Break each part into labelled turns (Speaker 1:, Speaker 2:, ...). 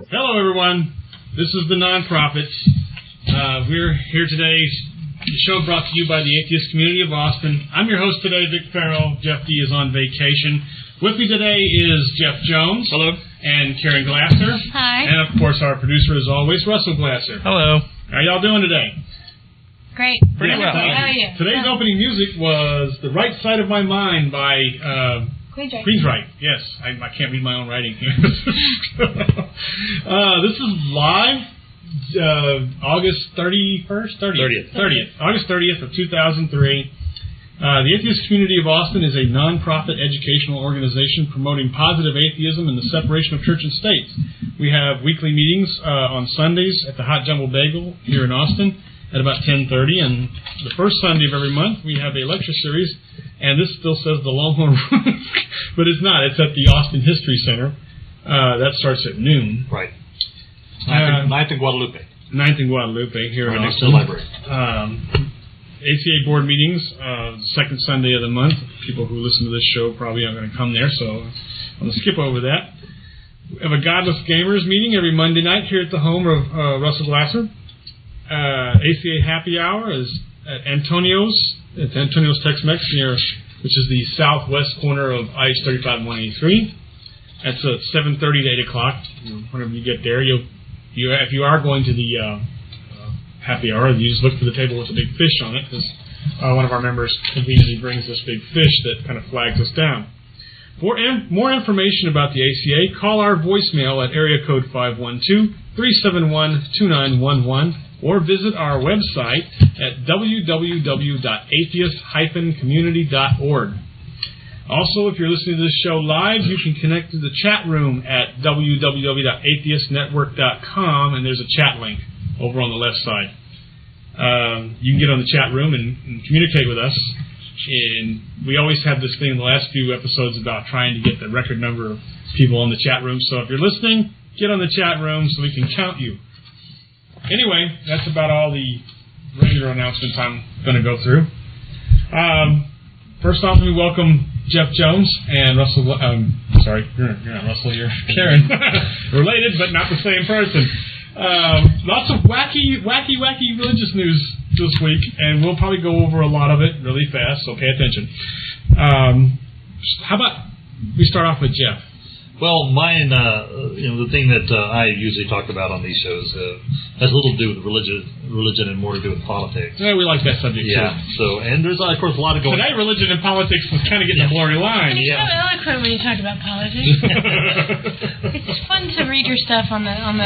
Speaker 1: Hello, everyone. This is TheNonProphets. We're here today. The show brought to you by the Atheist Community of Austin. I'm your host today, Vic Farrow. Jeff D. is on vacation. With me today is Jeff Jones.
Speaker 2: Hello.
Speaker 1: And Keryn Glasser.
Speaker 3: Hi.
Speaker 1: And, of course, our producer, as always, Russell Glasser.
Speaker 2: Hello.
Speaker 1: How y'all doing today?
Speaker 3: Great.
Speaker 2: Pretty well.
Speaker 3: How are you?
Speaker 1: Today's opening music was The Right Side of My Mind by Queensryche. Yes, I can't read my own writing here. This is live August 31st? 30th. August 30th of 2003. The Atheist Community of Austin is a non-profit educational organization promoting positive atheism and the separation of church and state. We have weekly meetings on Sundays at the Hot Jumble Bagel here in Austin at about 10:30, and the first Sunday of every month we have a lecture series, and this still says the Longhorn Room, but it's not. It's at the Austin History Center. That starts at noon.
Speaker 2: Right. 9th in Guadalupe.
Speaker 1: 9th in Guadalupe here in
Speaker 2: next to
Speaker 1: Austin.
Speaker 2: the library.
Speaker 1: ACA board meetings, second Sunday of the month. People who listen to this show probably aren't going to come there, so I'm going to skip over that. We have a Godless Gamers meeting every Monday night here at the home of Russell Glasser. ACA Happy Hour is at Antonio's. It's Antonio's Tex-Mex near, which is the southwest corner of IH 35-183. That's at 7:30 to 8 o'clock. Whenever you get there, if you are going to the happy hour, you just look for the table with a big fish on it, because one of our members conveniently brings this big fish that kind of flags us down. For more information about the ACA, call our voicemail at area code 512-371-2911, or visit our website at www.atheist-community.org. Also, if you're listening to this show live, you can connect to the chat room at www.atheistnetwork.com, and there's a chat link over on the left side. You can get on the chat room and communicate with us. And we always have this thing in the last few episodes about trying to get the record number of people on the chat room. So if you're listening, get on the chat room so we can count you. Anyway, that's about all the regular announcements I'm going to go through. First off, we welcome Jeff Jones and Russell. Sorry, you're not Russell, you're Keryn. Related, but not the same person. Lots of wacky religious news this week, and we'll probably go over a lot of it really fast, so pay attention. How about we start off with Jeff?
Speaker 2: Well, mine, the thing that I usually talk about on these shows has little to do with religion and more to do with politics.
Speaker 1: Yeah, we like that subject too.
Speaker 2: So, and there's of course a lot of going.
Speaker 1: Today, religion and politics was kind of getting a blurry line.
Speaker 3: You're so eloquent when you talk about politics. It's fun to read your stuff on the.
Speaker 2: I'm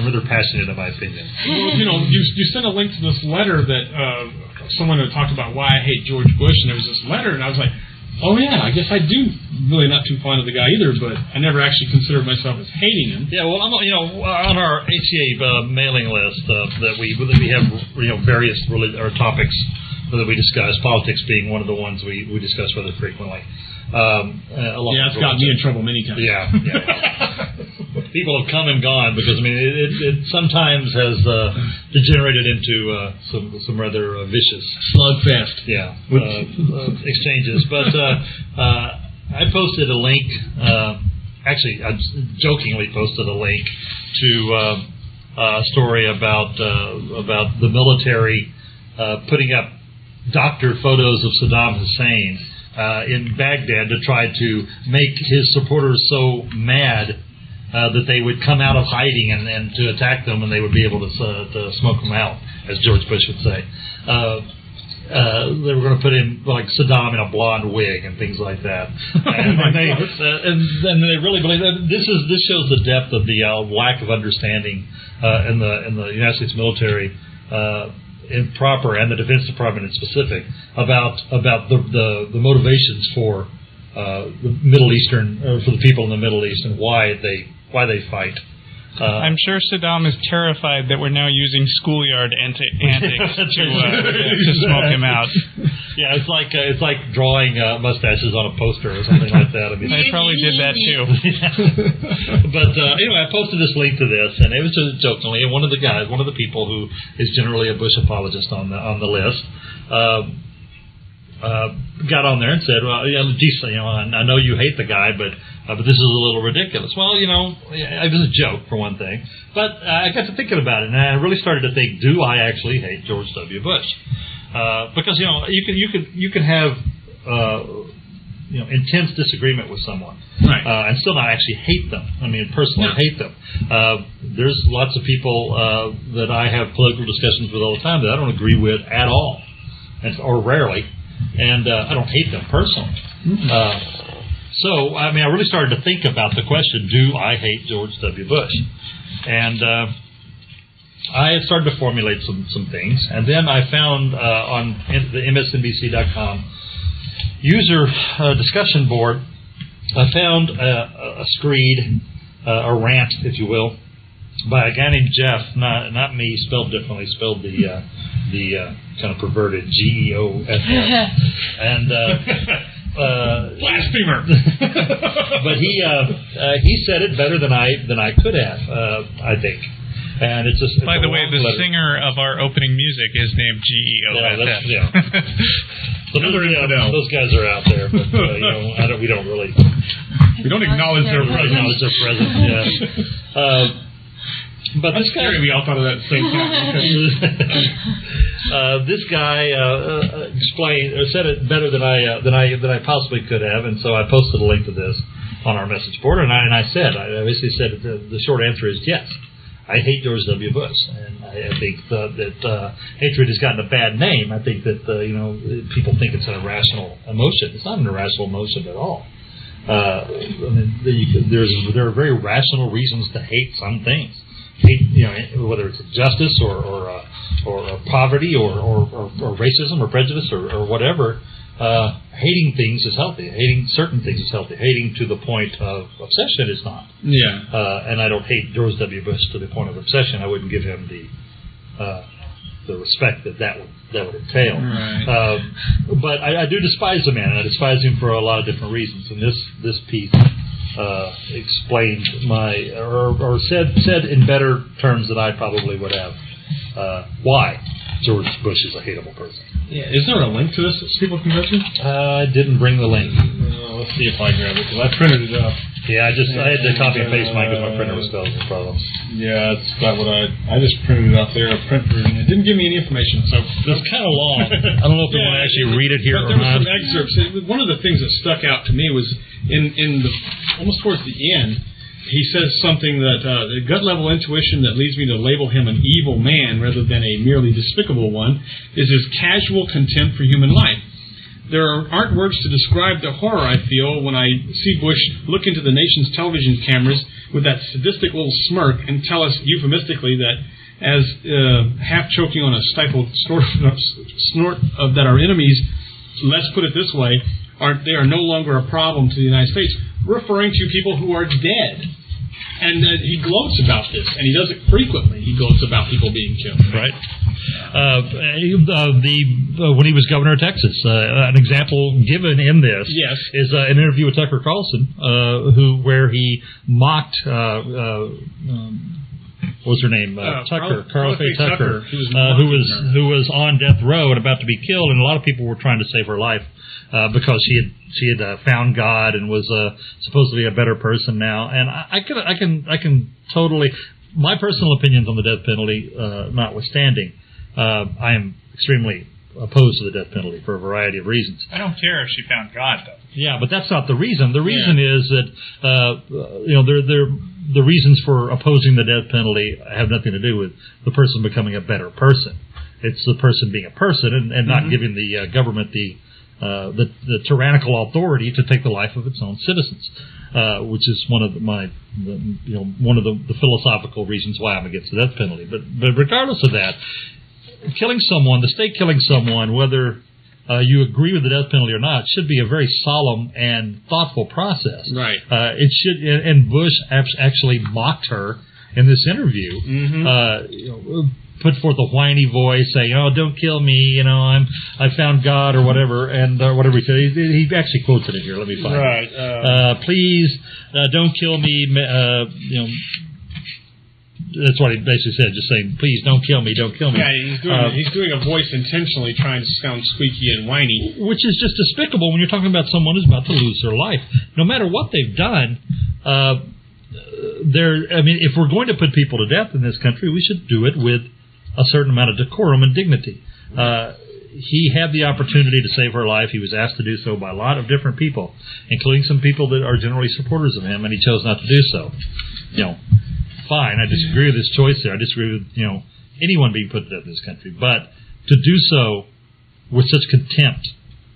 Speaker 2: rather passionate in my opinion.
Speaker 1: Well, you sent a link to this letter that someone had talked about why I hate George Bush, and there was this letter, and I was like, oh yeah, I guess I do really not too fond of the guy either, but I never actually considered myself as hating him. Yeah, well,
Speaker 2: on our ACA mailing list that we have various topics that we discuss, politics being one of the ones we discuss rather frequently.
Speaker 1: It's gotten me in trouble many times.
Speaker 2: Yeah. People have come and gone because it sometimes has degenerated into some rather vicious
Speaker 1: slugfest.
Speaker 2: Exchanges. But I posted a link. Actually, I jokingly posted a link to a story about the military putting up doctored photos of Saddam Hussein in Baghdad to try to make his supporters so mad that they would come out of hiding and to attack them, and they would be able to smoke them out, as George Bush would say. They were going to put in like Saddam in a blonde wig and things like that, and they really believe that. This shows the depth of the lack of understanding in the United States military. In proper and the Defense Department in specific about the motivations for the Middle Eastern for the people in the Middle East and why they fight.
Speaker 4: I'm sure Saddam is terrified that we're now using schoolyard antics to smoke him out.
Speaker 2: Yeah, it's like drawing mustaches on a poster or something like that.
Speaker 4: I probably did that too.
Speaker 2: But anyway, I posted this link to this, and it was just jokingly. And one of the people who is generally a Bush apologist on the list, got on there and said, well, geez, I know you hate the guy, but this is a little ridiculous. Well, it was a joke for one thing, but I got to thinking about it, and I really started to think, do I actually hate George W. Bush? Because you can have intense disagreement with someone,
Speaker 1: right,
Speaker 2: and still not actually hate them. I mean, personally hate them. There's lots of people that I have political discussions with all the time that I don't agree with at all, or rarely, and I don't hate them personally. So, I mean, I really started to think about the question, do I hate George W. Bush? And I had started to formulate some things, and then I found on the MSNBC.com user discussion board, I found a screed, a rant, if you will, by a guy named Jeff, not me, spelled differently, spelled the kind of perverted GEOFF, and
Speaker 1: blasphemer.
Speaker 2: But he said it better than I could have, I think. And it's just,
Speaker 4: by the way, the singer of our opening music is named GEOFF.
Speaker 2: Yeah. So those guys are out there, but we don't really
Speaker 1: acknowledge their
Speaker 2: presence. Yeah. But this guy,
Speaker 1: we all thought of that at the same time.
Speaker 2: This guy explained or said it better than I possibly could have, and so I posted a link to this on our message board, and I basically said the short answer is yes. I hate George W. Bush, and I think that hatred has gotten a bad name. I think that people think it's an irrational emotion. It's not an irrational emotion at all. There are very rational reasons to hate some things. Hate, whether it's injustice or poverty or racism or prejudice or whatever. Hating things is healthy. Hating certain things is healthy. Hating to the point of obsession is not.
Speaker 1: Yeah.
Speaker 2: And I don't hate George W. Bush to the point of obsession. I wouldn't give him the respect that would entail.
Speaker 1: Right.
Speaker 2: But I do despise the man, and I despise him for a lot of different reasons. And this piece explained or said in better terms than I probably would have why George Bush is a hateable person.
Speaker 1: Yeah, is there a link to this that people can go to?
Speaker 2: I didn't bring the link.
Speaker 1: Let's see if I grab it, because I printed it up.
Speaker 2: Yeah, I had to copy and paste mine because my printer was causing problems.
Speaker 1: Yeah, that's about what I just printed it out there, a print version. It didn't give me any information, so
Speaker 2: it's kind of long. I don't know if I want to actually read it here or
Speaker 1: there
Speaker 2: not.
Speaker 1: There were some excerpts. One of the things that stuck out to me was in the almost towards the end. He says something that the gut level intuition that leads me to label him an evil man rather than a merely despicable one is his casual contempt for human life. There aren't words to describe the horror I feel when I see Bush look into the nation's television cameras with that sadistic little smirk and tell us euphemistically that as half choking on a stifled snort of that our enemies, let's put it this way, they are no longer a problem to the United States, referring to people who are dead. And he gloats about this, and he does it frequently. He gloats about people being killed.
Speaker 2: Right. When he was governor of Texas, an example given in this is an interview with Tucker Carlson, where he mocked. What was her name? Carl Faye Tucker, who was on death row and about to be killed, and a lot of people were trying to save her life because she had found God and was supposedly a better person now. And I can totally, my personal opinions on the death penalty notwithstanding, I am extremely opposed to the death penalty for a variety of reasons.
Speaker 4: I don't care if she found God, though.
Speaker 2: Yeah, but that's not the reason. The reason is that the reasons for opposing the death penalty have nothing to do with the person becoming a better person. It's the person being a person and not giving the government the tyrannical authority to take the life of its own citizens, which is one of the philosophical reasons why I'm against the death penalty. But regardless of that, the state killing someone, whether you agree with the death penalty or not, should be a very solemn and thoughtful process.
Speaker 1: Right.
Speaker 2: It should, and Bush actually mocked her in this interview. Put forth a whiny voice, saying, "Oh, don't kill me, I found God," or whatever, and whatever he said. He actually quotes it in here. Let me find it.
Speaker 1: Right.
Speaker 2: Please don't kill me. that's what he basically said, just saying, please don't kill me, don't kill me.
Speaker 1: Yeah, he's doing a voice intentionally trying to sound squeaky and whiny.
Speaker 2: Which is just despicable when you're talking about someone who's about to lose their life. No matter what they've done, if we're going to put people to death in this country, we should do it with a certain amount of decorum and dignity. He had the opportunity to save her life. He was asked to do so by a lot of different people, including some people that are generally supporters of him, and he chose not to do so. Fine, I disagree with his choice there. I disagree with, anyone being put to death in this country. But to do so with such contempt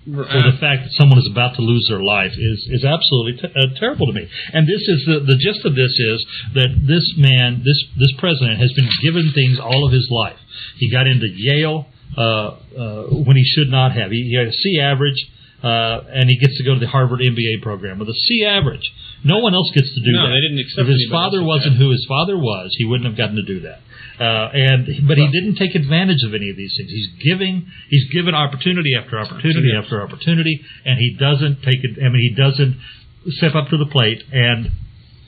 Speaker 2: for the fact that someone is about to lose their life is absolutely terrible to me. And this is the gist of this is that this man, this president, has been given things all of his life. He got into Yale when he should not have. He had a C average, and he gets to go to the Harvard MBA program with a C average. No one else gets to do that.
Speaker 1: No, they didn't accept.
Speaker 2: If his father wasn't who his father was, he wouldn't have gotten to do that. But he didn't take advantage of any of these things. He's given opportunity after opportunity after opportunity, and he doesn't take it. He doesn't step up to the plate, and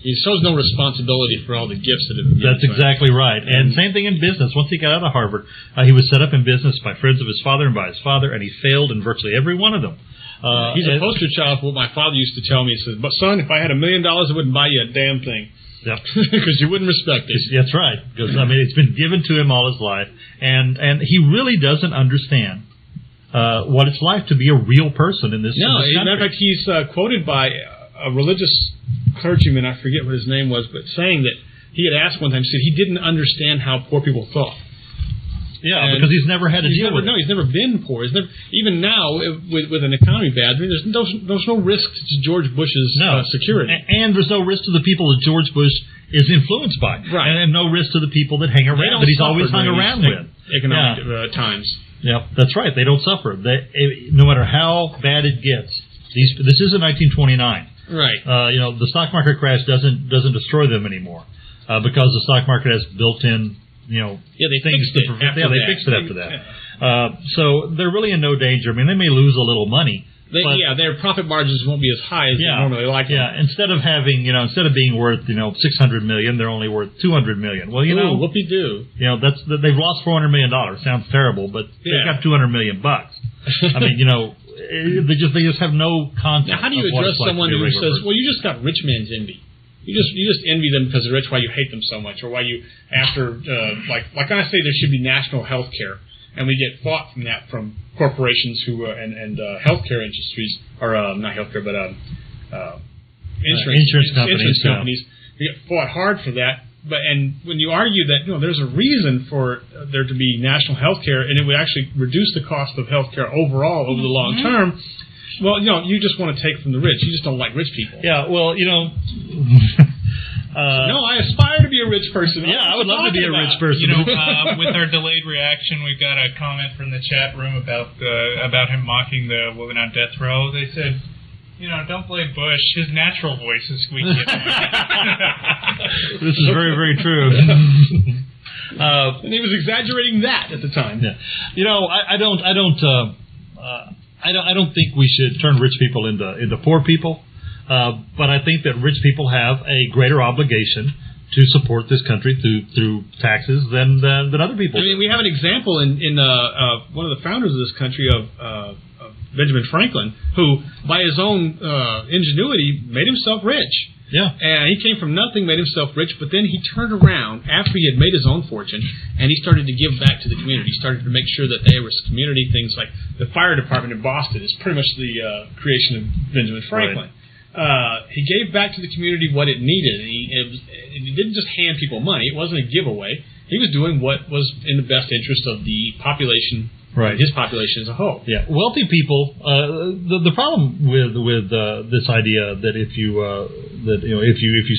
Speaker 1: he shows no responsibility for all the gifts that have been given.
Speaker 2: That's exactly right. And same thing in business. Once he got out of Harvard, he was set up in business by friends of his father and by his father, and he failed in virtually every one of them.
Speaker 1: He's a poster child for what my father used to tell me. He says, "But son, if I had $1 million, I wouldn't buy you a damn thing."
Speaker 2: Yep.
Speaker 1: Because you wouldn't respect it.
Speaker 2: That's right. Because it's been given to him all his life, and he really doesn't understand what it's like to be a real person in this.
Speaker 1: No,
Speaker 2: in this
Speaker 1: as a matter of fact, he's quoted by a religious clergyman. I forget what his name was, but saying that he had asked one time. He said he didn't understand how poor people thought.
Speaker 2: Yeah, because he's never had to deal with it.
Speaker 1: No, he's never been poor. Even now, with an economy bad, there's no risk to George Bush's security.
Speaker 2: And there's no risk to the people that George Bush is influenced by.
Speaker 1: Right.
Speaker 2: And no risk to the people that hang around, that he's always hung around with.
Speaker 1: Economic times.
Speaker 2: Yeah, that's right. They don't suffer. No matter how bad it gets. This isn't 1929.
Speaker 1: Right.
Speaker 2: The stock market crash doesn't destroy them anymore because the stock market has built-in
Speaker 1: they
Speaker 2: things
Speaker 1: fixed it after
Speaker 2: they fixed it after that. So they're really in no danger. They may lose a little money.
Speaker 1: Their profit margins won't be as high as they normally like.
Speaker 2: Yeah, instead of being worth $600 million, they're only worth $200 million. Well,
Speaker 1: whoopie-doo.
Speaker 2: They've lost $400 million. Sounds terrible, but they've got $200 million. They just have no concept.
Speaker 1: Now, how do you address someone who says, "Well, you just got rich man's envy"? You just envy them because they're rich. Why you hate them so much, or why you like I say, there should be national health care, and we get fought from that from corporations who and healthcare industries, or not healthcare, but insurance companies. We get fought hard for that. And when you argue that there's a reason for there to be national health care, and it would actually reduce the cost of health care overall over the long term. Well, you just want to take from the rich. You just don't like rich people.
Speaker 2: Yeah, well,
Speaker 1: no, I aspire to be a rich person.
Speaker 2: Yeah, I would love to be a rich person.
Speaker 4: With our delayed reaction, we've got a comment from the chat room about him mocking the woman on death row. They said, don't blame Bush. His natural voice is squeaky.
Speaker 2: This is very, very true.
Speaker 1: And he was exaggerating that at the time.
Speaker 2: Yeah. I don't think we should turn rich people into poor people, but I think that rich people have a greater obligation to support this country through taxes than other people.
Speaker 1: We have an example in one of the founders of this country of Benjamin Franklin, who by his own ingenuity made himself rich.
Speaker 2: Yeah.
Speaker 1: And he came from nothing, made himself rich, but then he turned around after he had made his own fortune, and he started to give back to the community. He started to make sure that there was community things like the fire department in Boston is pretty much the creation of Benjamin Franklin. Right. He gave back to the community what it needed. He didn't just hand people money. It wasn't a giveaway. He was doing what was in the best interest of the population. Right, his population as a whole.
Speaker 2: Yeah, wealthy people. The problem with this idea that if you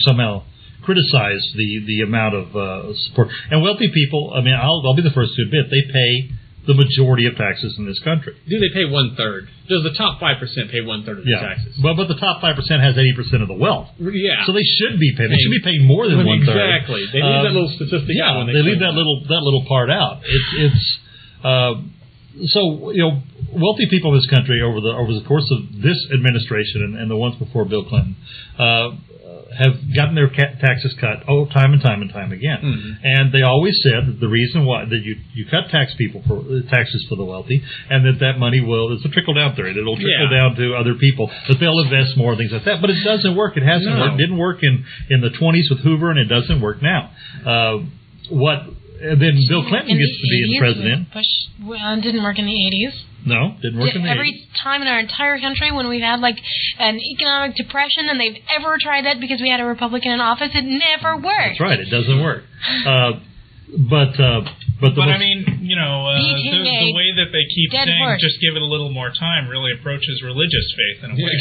Speaker 2: somehow criticize the amount of support, and wealthy people, I'll be the first to admit they pay the majority of taxes in this country.
Speaker 1: Do they pay 1/3? Does the top 5% pay 1/3 of the taxes?
Speaker 2: But the top 5% has 80% of the wealth.
Speaker 1: Yeah.
Speaker 2: So they should be paying. They should be paying more than 1/3.
Speaker 1: Exactly. They leave that little statistic out. When
Speaker 2: they leave that little part out. So, wealthy people in this country over the course of this administration and the ones before Bill Clinton have gotten their taxes cut time and time again. Mm-hmm. And they always said that the reason why that you cut taxes for the wealthy, and that money it's a trickle-down theory. It'll trickle down to other people, that they'll invest more, things like that. But it doesn't work. It hasn't worked. It didn't work in the 20s with Hoover, and it doesn't work now. Then Bill Clinton gets to be the president.
Speaker 3: Didn't work in the 80s.
Speaker 2: No, didn't work in the 80s.
Speaker 3: Every time in our entire country when we've had like an economic depression and they've ever tried that because we had a Republican in office, it never worked.
Speaker 2: That's right. It doesn't work. But
Speaker 4: I mean, the way that they keep saying just give it a little more time really approaches religious faith in a way.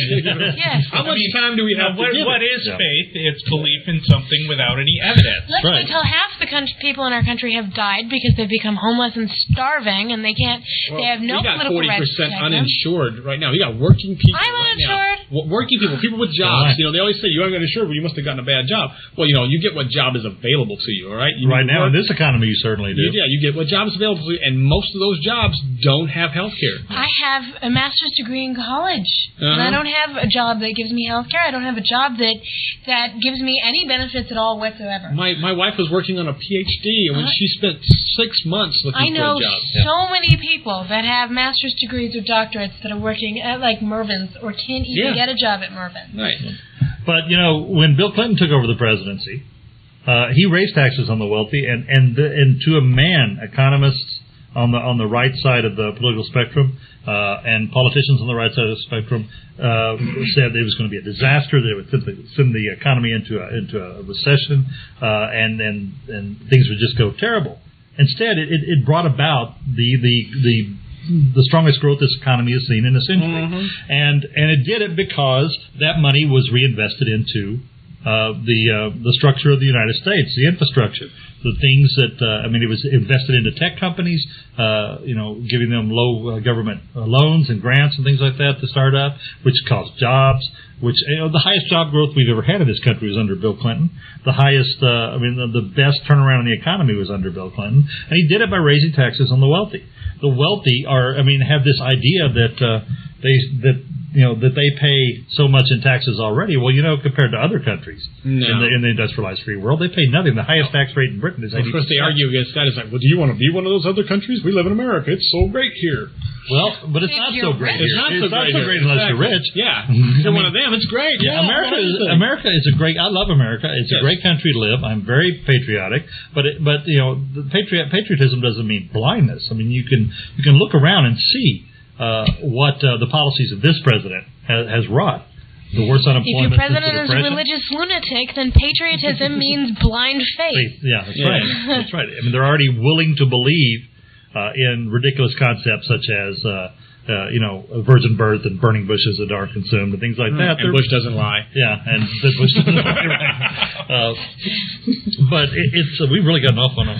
Speaker 3: Yes.
Speaker 1: How much time do we have to give
Speaker 4: What is faith? It's belief in something without any evidence.
Speaker 3: Let's wait till half the people in our country have died because they've become homeless and starving, and they have no political rights.
Speaker 1: We got 40% uninsured right now. We got working people.
Speaker 3: I'm uninsured.
Speaker 1: Working people with jobs. They always say you aren't uninsured, but you must have gotten a bad job. Well, you get what job is available to you. All right.
Speaker 2: Right now in this economy, you certainly do.
Speaker 1: You get what job is available to you, and most of those jobs don't have health care.
Speaker 3: I have a master's degree in college, and I don't have a job that gives me health care. I don't have a job that gives me any benefits at all whatsoever.
Speaker 1: My wife was working on a PhD, and when she spent 6 months looking for a job.
Speaker 3: I know so many people that have master's degrees or doctorates that are working at like Mervyn's or can't even get a job at Mervyn's.
Speaker 1: Right.
Speaker 2: But, when Bill Clinton took over the presidency, he raised taxes on the wealthy, and to a man, economists on the right side of the political spectrum and politicians on the right side of the spectrum said it was going to be a disaster, that it would send the economy into a recession, and things would just go terrible. Instead, it brought about the strongest growth this economy has seen in a century, and it did it because that money was reinvested into the structure of the United States, the infrastructure, the things that it was invested into tech companies, giving them low government loans and grants and things like that to start up, which caused jobs. Which the highest job growth we've ever had in this country was under Bill Clinton. The highest, the best turnaround in the economy was under Bill Clinton, and he did it by raising taxes on the wealthy. The wealthy have this idea that they pay so much in taxes already. Well, compared to other countries in the industrialized free world, they pay nothing. The highest tax rate in Britain is 80%.
Speaker 1: Of course, they argue against that. It's like, well, do you want to be one of those other countries? We live in America. It's so great here.
Speaker 2: Well, but it's not so great here. It's not so great unless you're rich.
Speaker 1: Yeah. You're one of them. It's great.
Speaker 2: Yeah, America is a great. I love America. It's a great country to live. I'm very patriotic. But the patriotism doesn't mean blindness. I mean, you can look around and see what the policies of this president has wrought. The worst unemployment.
Speaker 3: If your president is a religious lunatic, then patriotism means blind faith.
Speaker 2: Yeah, that's right. That's right. I mean, they're already willing to believe in ridiculous concepts such as virgin birth and burning bushes that aren't consumed and things like that.
Speaker 1: And Bush doesn't lie.
Speaker 2: Yeah, and Bush doesn't lie. Right. But we've really gotten off on a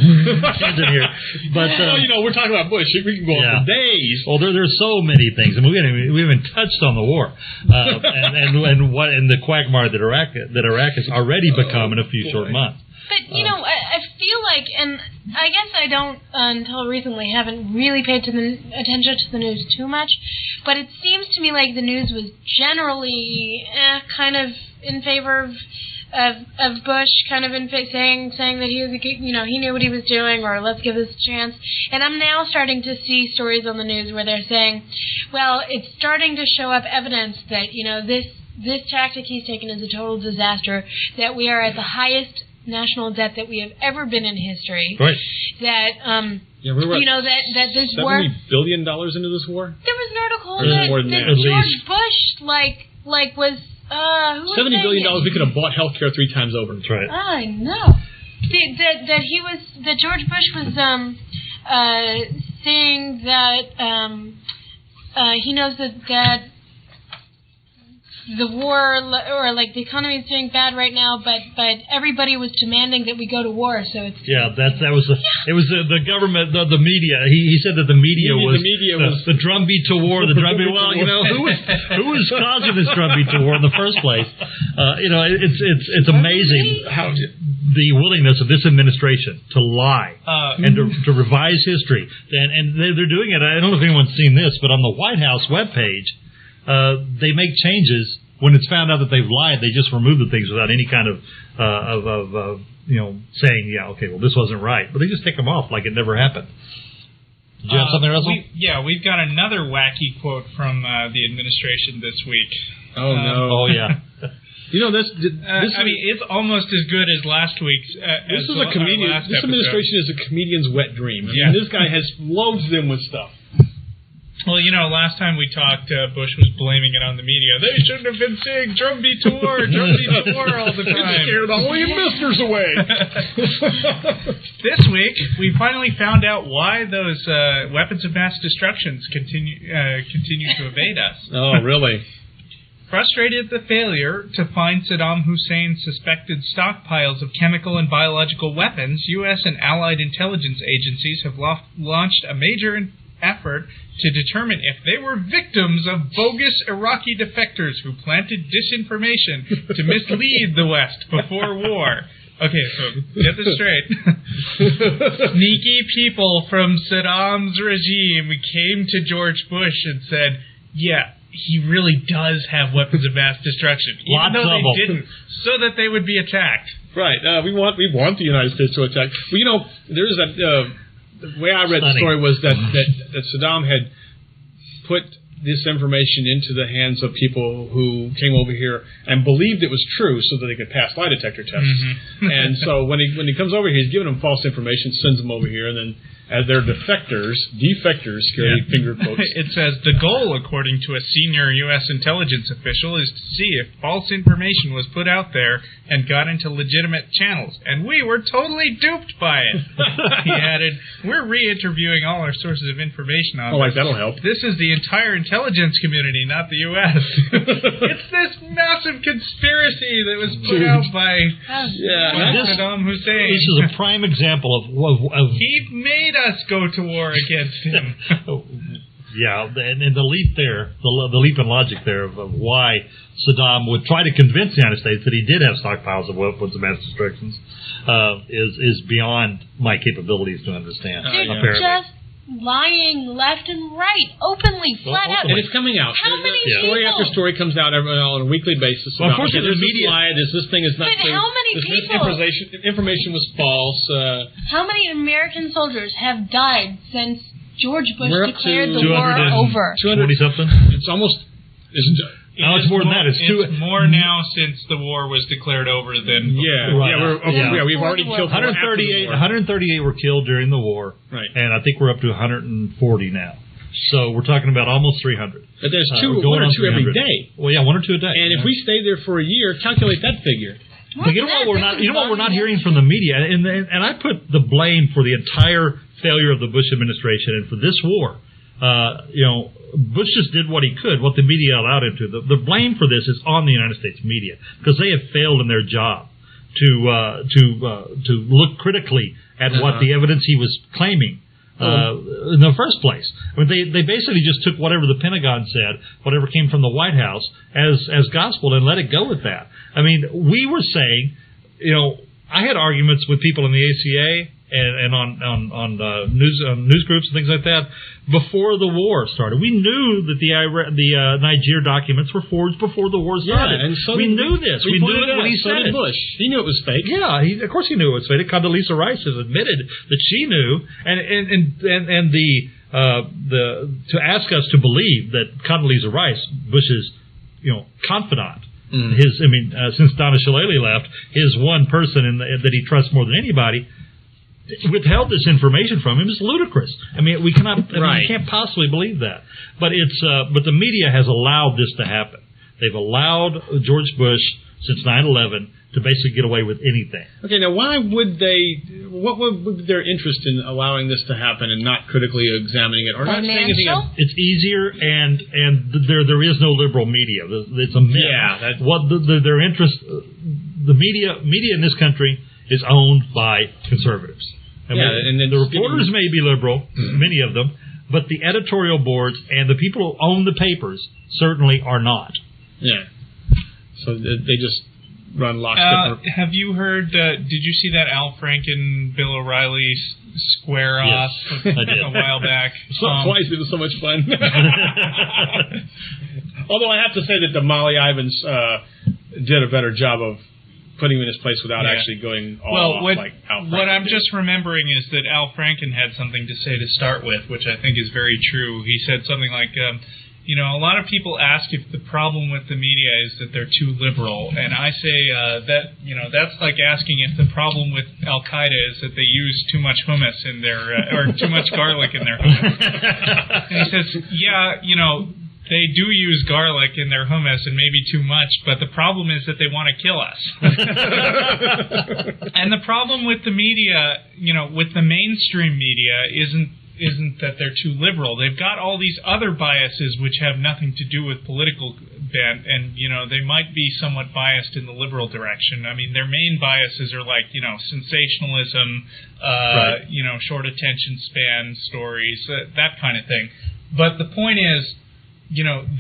Speaker 2: tangent here. But
Speaker 1: we're talking about Bush. We can go on for days.
Speaker 2: Well, there's so many things, and we haven't touched on the war and the quagmire that Iraq has already become in a few short months.
Speaker 3: But, I feel like, and I guess I don't, until recently, haven't really paid attention to the news too much, but it seems to me like the news was generally kind of in favor of Bush, kind of saying that he was, he knew what he was doing, or let's give this a chance. And I'm now starting to see stories on the news where they're saying, well, it's starting to show up evidence that, this tactic he's taken is a total disaster, that we are at the highest national debt that we have ever been in history.
Speaker 2: Right.
Speaker 3: That that this war
Speaker 1: $70 billion into this war.
Speaker 3: There was an article that George Bush was
Speaker 1: $70 billion. We could have bought health care 3 times over.
Speaker 2: That's right.
Speaker 3: I know. That George Bush was saying that he knows that the war or the economy is doing bad right now, but everybody was demanding that we go to war. So it's it was the government, the media. He said that the media was the drumbeat to war. The drumbeat. Well, who was causing this drumbeat to war in the first place? It's amazing how the willingness of this administration to lie and to revise history, and they're doing it. I don't know if anyone's seen this, but on the White House webpage. They make changes
Speaker 2: when it's found out that they've lied, they just remove the things without any kind of saying, yeah, okay, well, this wasn't right. But they just take them off like it never happened. Did you have something, Russell?
Speaker 4: We've got another wacky quote from the administration this week.
Speaker 1: Oh, no.
Speaker 2: Oh, yeah.
Speaker 4: It's almost as good as last week's.
Speaker 1: This administration is a comedian's wet dream.
Speaker 4: Yeah.
Speaker 1: And this guy has loads them with stuff.
Speaker 4: Well, last time we talked, Bush was blaming it on the media. They shouldn't have been saying drumbeat to war all the time.
Speaker 1: It scared all the investors away.
Speaker 4: This week, we finally found out why those weapons of mass destruction continue to evade us.
Speaker 1: Oh, really?
Speaker 4: Frustrated at the failure to find Saddam Hussein's suspected stockpiles of chemical and biological weapons, U.S. and allied intelligence agencies have launched a major effort to determine if they were victims of bogus Iraqi defectors who planted disinformation to mislead the West before war. Okay, so get this straight. Sneaky people from Saddam's regime came to George Bush and said, yeah, he really does have weapons of mass destruction, even though they didn't, so that they would be attacked.
Speaker 1: Right. We want the United States to attack. Well, there's that. The way I read the story was that Saddam had put this information into the hands of people who came over here and believed it was true, so that they could pass lie detector tests. Mm-hmm. And so when he comes over here, he's giving them false information, sends them over here, and then as they're defectors, scary finger quotes.
Speaker 4: It says, the goal, according to a senior U.S. intelligence official, is to see if false information was put out there and got into legitimate channels. And we were totally duped by it. He added, we're re-interviewing all our sources of information on this.
Speaker 1: That'll help.
Speaker 4: This is the entire intelligence community, not the U.S. It's this massive conspiracy that was put out by Saddam Hussein.
Speaker 2: This is a prime example of
Speaker 4: he made us go to war against him.
Speaker 2: Yeah, and the leap there, the leap in logic there of why Saddam would try to convince the United States that he did have stockpiles of weapons of mass destruction is beyond my capabilities to understand.
Speaker 3: They're just lying left and right, openly, flat out.
Speaker 1: And it's coming out.
Speaker 3: How many
Speaker 1: story after story comes out on a weekly basis.
Speaker 2: Well, unfortunately,
Speaker 1: the media lied. This thing is not true.
Speaker 3: But how many people?
Speaker 1: Information was false.
Speaker 3: How many American soldiers have died since George Bush declared the
Speaker 2: 200
Speaker 3: war over?
Speaker 2: 20-something?
Speaker 1: It's almost...
Speaker 2: No, it's more than that. It's
Speaker 4: more now since the war was declared over than
Speaker 1: we've already killed
Speaker 2: 138 were killed during the war,
Speaker 1: right?
Speaker 2: And I think we're up to 140 now. So we're talking about almost 300.
Speaker 1: But there's one or two every day.
Speaker 2: Well, yeah, one or two a day.
Speaker 1: And if we stay there for a year, calculate that figure.
Speaker 2: But you know what we're not hearing from the media, and I put the blame for the entire failure of the Bush administration and for this war. Bush just did what he could, what the media allowed him to. The blame for this is on the United States media because they have failed in their job to look critically at what the evidence he was claiming in the first place. I mean, they basically just took whatever the Pentagon said, whatever came from the White House, as gospel and let it go with that. I mean, we were saying, I had arguments with people in the ACA and on news groups and things like that before the war started. We knew that the Niger documents were forged before the war started.
Speaker 1: Yeah, and so
Speaker 2: we knew this. We knew it when he said it.
Speaker 1: Bush. He knew it was fake.
Speaker 2: Yeah, of course he knew it was fake. Condoleezza Rice has admitted that she knew, and to ask us to believe that Condoleezza Rice, Bush's confidant. Since Donna Shalala left, his one person that he trusts more than anybody, withheld this information from him is ludicrous. I mean, we cannot. We can't possibly believe that. But the media has allowed this to happen. They've allowed George Bush since 9/11 to basically get away with anything. Okay, now why would they? What would be their interest in allowing this to happen and not critically examining it or not saying anything else? It's easier, and there is no liberal media. It's a myth. Yeah, their interest. The media in this country is owned by conservatives. And the reporters may be liberal, many of them, but the editorial boards and the people who own the papers certainly are not. Yeah. So they just run lockstep.
Speaker 4: Have you heard, did you see that Al Franken, Bill O'Reilly square off a while back?
Speaker 1: Twice. It was so much fun. Although I have to say that the Molly Ivins did a better job of putting him in his place without actually going all off like Al Franken
Speaker 4: what I'm
Speaker 1: did.
Speaker 4: just remembering is that Al Franken had something to say to start with, which I think is very true. He said something like, a lot of people ask if the problem with the media is that they're too liberal, and I say that's like asking if the problem with Al Qaeda is that they use too much hummus in their or too much garlic in their hummus. And he says, they do use garlic in their hummus and maybe too much, but the problem is that they want to kill us. And the problem with the media, with the mainstream media, isn't that they're too liberal. They've got all these other biases which have nothing to do with political bent, and they might be somewhat biased in the liberal direction. I mean, their main biases are like sensationalism, short attention span stories, that kind of thing. But the point is,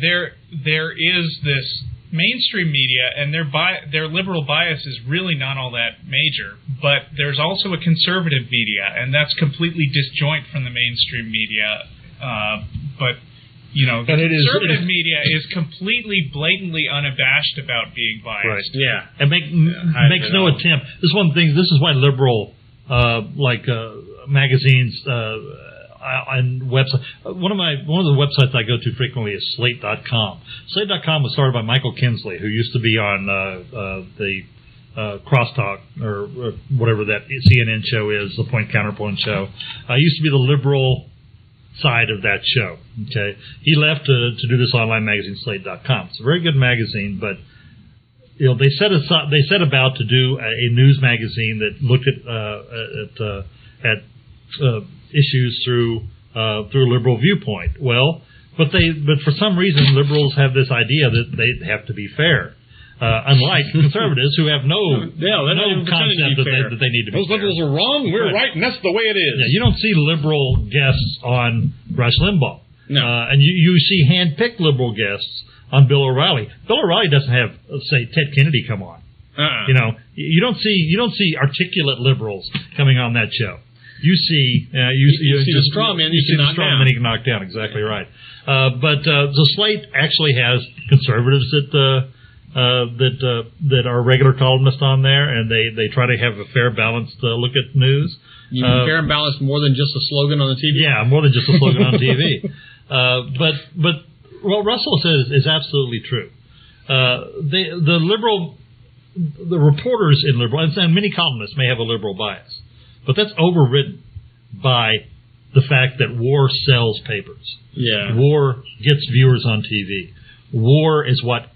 Speaker 4: there is this mainstream media, and their liberal bias is really not all that major. But there's also a conservative media, and that's completely disjoint from the mainstream media. The conservative media is completely, blatantly unabashed about being biased.
Speaker 2: Right.
Speaker 1: Yeah.
Speaker 2: And makes no attempt. This is one of the things. This is why liberal, magazines. And website. One of the websites I go to frequently is Slate.com. Slate.com was started by Michael Kinsley, who used to be on the Crosstalk or whatever that CNN show is, the Point Counterpoint show. Used to be the liberal side of that show. Okay, he left to do this online magazine, Slate.com. It's a very good magazine, but they set about to do a news magazine that looked at issues through a liberal viewpoint. Well, but for some reason liberals have this idea that they have to be fair, unlike conservatives who have no concept that they need to be
Speaker 1: Those
Speaker 2: fair.
Speaker 1: liberals are wrong, we're right, and that's the way it is.
Speaker 2: Yeah, you don't see liberal guests on Rush Limbaugh.
Speaker 1: No.
Speaker 2: And you see hand-picked liberal guests on Bill O'Reilly. Bill O'Reilly doesn't have, say, Ted Kennedy come on. You don't see articulate liberals coming on that show. You see
Speaker 1: the straw man.
Speaker 2: You see the straw man he can knock down. Exactly right. But the Slate actually has conservatives that are regular columnists on there, and they try to have a fair, balanced look at news.
Speaker 1: You mean fair and balanced more than just a slogan on the TV?
Speaker 2: Yeah, more than just a slogan on TV. But what Russell says is absolutely true. The reporters in liberal, and many columnists may have a liberal bias. But that's overridden by the fact that war sells papers.
Speaker 1: Yeah.
Speaker 2: War gets viewers on TV. War is what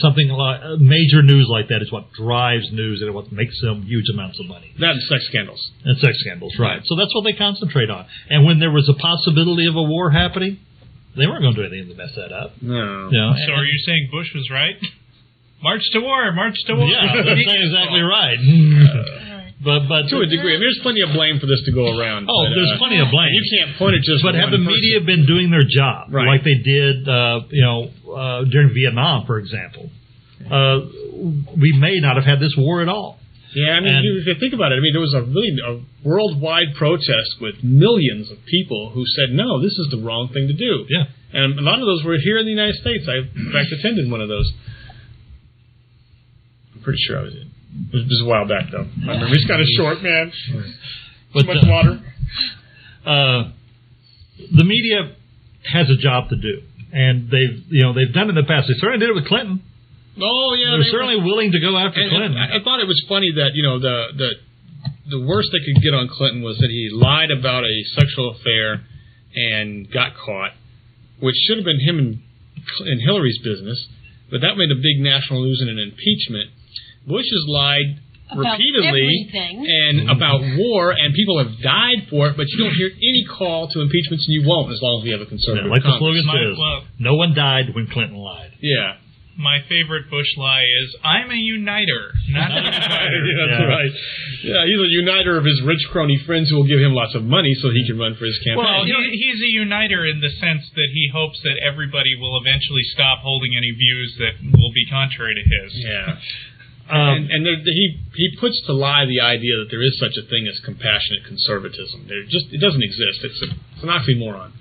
Speaker 2: something like major news like that is what drives news and what makes them huge amounts of money.
Speaker 1: That and sex scandals.
Speaker 2: And sex scandals, right. So that's what they concentrate on. And when there was a possibility of a war happening, they weren't going to do anything to mess that up.
Speaker 1: No.
Speaker 4: So are you saying Bush was right? March to war, march to war.
Speaker 2: Yeah, that's exactly right. But
Speaker 1: to a degree, I mean, there's plenty of blame for this to go around.
Speaker 2: There's plenty of blame.
Speaker 1: You can't point it just.
Speaker 2: But have the media been doing their job, like they did, during Vietnam, for example? We may not have had this war at all.
Speaker 1: Yeah, I mean, if you think about it, I mean, there was a worldwide protest with millions of people who said, "No, this is the wrong thing to do."
Speaker 2: Yeah,
Speaker 1: and a lot of those were here in the United States. I, in fact, attended one of those. I'm pretty sure I was in. It was a while back, though. My memory's kind of short, man. Too much water.
Speaker 2: The media has a job to do, and they've done it in the past. They certainly did it with Clinton.
Speaker 1: Oh yeah,
Speaker 2: they're certainly willing to go after Clinton.
Speaker 1: I thought it was funny that the worst they could get on Clinton was that he lied about a sexual affair and got caught, which should have been him and Hillary's business, but that made a big national news and an impeachment. Bush has lied repeatedly and about war, and people have died for it, but you don't hear any call to impeachments, and you won't as long as we have a conservative
Speaker 2: like the
Speaker 1: Congress.
Speaker 2: slogan says, no one died when Clinton lied.
Speaker 1: Yeah.
Speaker 4: My favorite Bush lie is, I'm a uniter, not a divider.
Speaker 1: That's right. Yeah, he's a uniter of his rich crony friends who will give him lots of money so he can run for his campaign.
Speaker 4: Well, he's a uniter in the sense that he hopes that everybody will eventually stop holding any views that will be contrary to his.
Speaker 1: Yeah. And he puts to lie the idea that there is such a thing as compassionate conservatism. It doesn't exist. It's an oxymoron.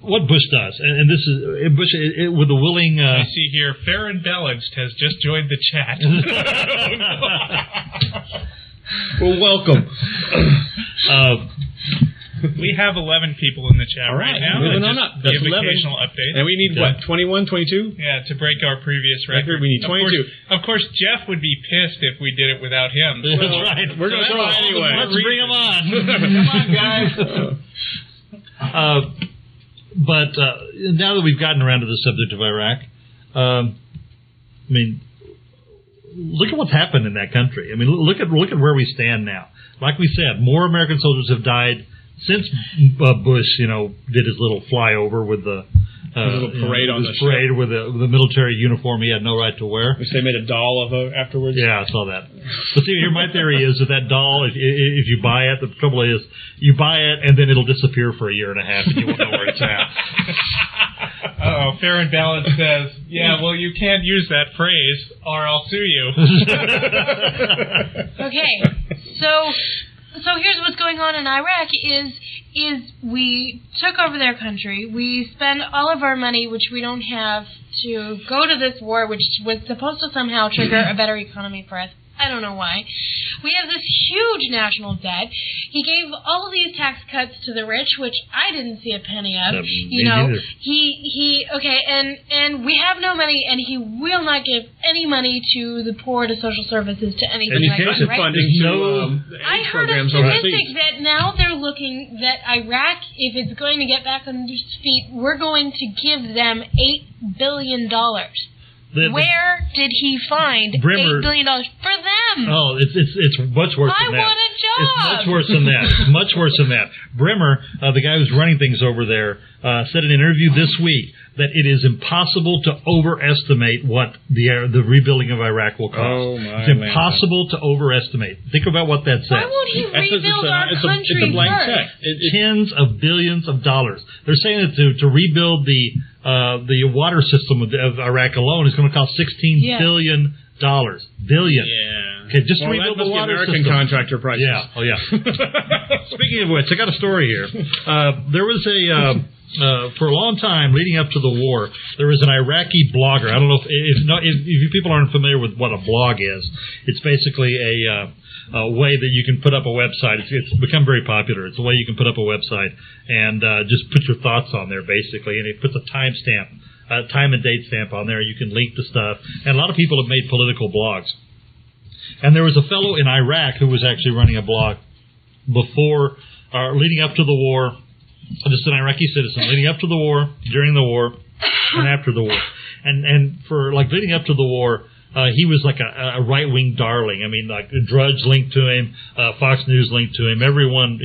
Speaker 2: what Bush does, and this is Bush with a willing.
Speaker 4: I see here, Farron Balanced has just joined the chat.
Speaker 1: Well, welcome.
Speaker 4: We have 11 people in the chat right now.
Speaker 1: Moving on up. That's
Speaker 4: give
Speaker 1: 11.
Speaker 4: occasional updates.
Speaker 1: And we need, 21, 22?
Speaker 4: Yeah, to break our previous record.
Speaker 1: We need 22.
Speaker 4: Of course, Jeff would be pissed if we did it without him.
Speaker 2: That's right.
Speaker 1: We're going to throw it anyway.
Speaker 2: Let's bring him on. Come on, guys. But now that we've gotten around to the subject of Iraq, I mean, look at what's happened in that country. I mean, look at where we stand now. Like we said, more American soldiers have died since Bush, did his little flyover with the
Speaker 1: little parade on the
Speaker 2: parade with the military uniform he had no right to wear.
Speaker 1: Which they made a doll of afterwards.
Speaker 2: Yeah, I saw that. But see, here my theory is that doll, if you buy it, the trouble is you buy it and then it'll disappear for a year and a half and you won't know where it's at.
Speaker 4: Uh-oh, Fair and Balanced says, yeah, well, you can't use that phrase or I'll sue you.
Speaker 3: Okay, so here's what's going on in Iraq is we took over their country. We spend all of our money, which we don't have, to go to this war, which was supposed to somehow trigger a better economy for us. I don't know why. We have this huge national debt. He gave all of these tax cuts to the rich, which I didn't see a penny of. And we have no money, and he will not give any money to the poor, to social services, to anything like that. Right?
Speaker 1: Funding
Speaker 3: I heard a statistic that now they're looking that Iraq, if it's going to get back on its feet, we're going to give them $8 billion. Where did he find $8 billion for them?
Speaker 2: Oh, it's much worse than that.
Speaker 3: I want a job.
Speaker 2: It's much worse than that. It's much worse than that. Bremer, the guy who's running things over there, said in an interview this week that it is impossible to overestimate what the rebuilding of Iraq will cost.
Speaker 1: Oh, my
Speaker 2: It's impossible to overestimate. Think about what that says.
Speaker 3: Why won't he rebuild our country
Speaker 1: It's a blank
Speaker 3: first?
Speaker 1: check.
Speaker 2: Tens of billions of dollars. They're saying that to rebuild the water system of Iraq alone is going to cost $16 billion. Billion.
Speaker 1: Yeah.
Speaker 2: Okay, just to rebuild the water
Speaker 1: American
Speaker 2: system.
Speaker 1: contractor prices.
Speaker 2: Yeah. Oh, yeah. Speaking of which, I got a story here. There was for a long time leading up to the war, there was an Iraqi blogger. I don't know if you people aren't familiar with what a blog is. It's basically a way that you can put up a website. It's become very popular. It's a way you can put up a website and just put your thoughts on there, basically, and it puts a timestamp, time and date stamp on there. You can link to stuff, and a lot of people have made political blogs. And there was a fellow in Iraq who was actually running a blog before, leading up to the war. Just an Iraqi citizen, leading up to the war, during the war, and after the war. And for leading up to the war, he was like a right-wing darling. I mean, like Drudge linked to him, Fox News linked to him. Everyone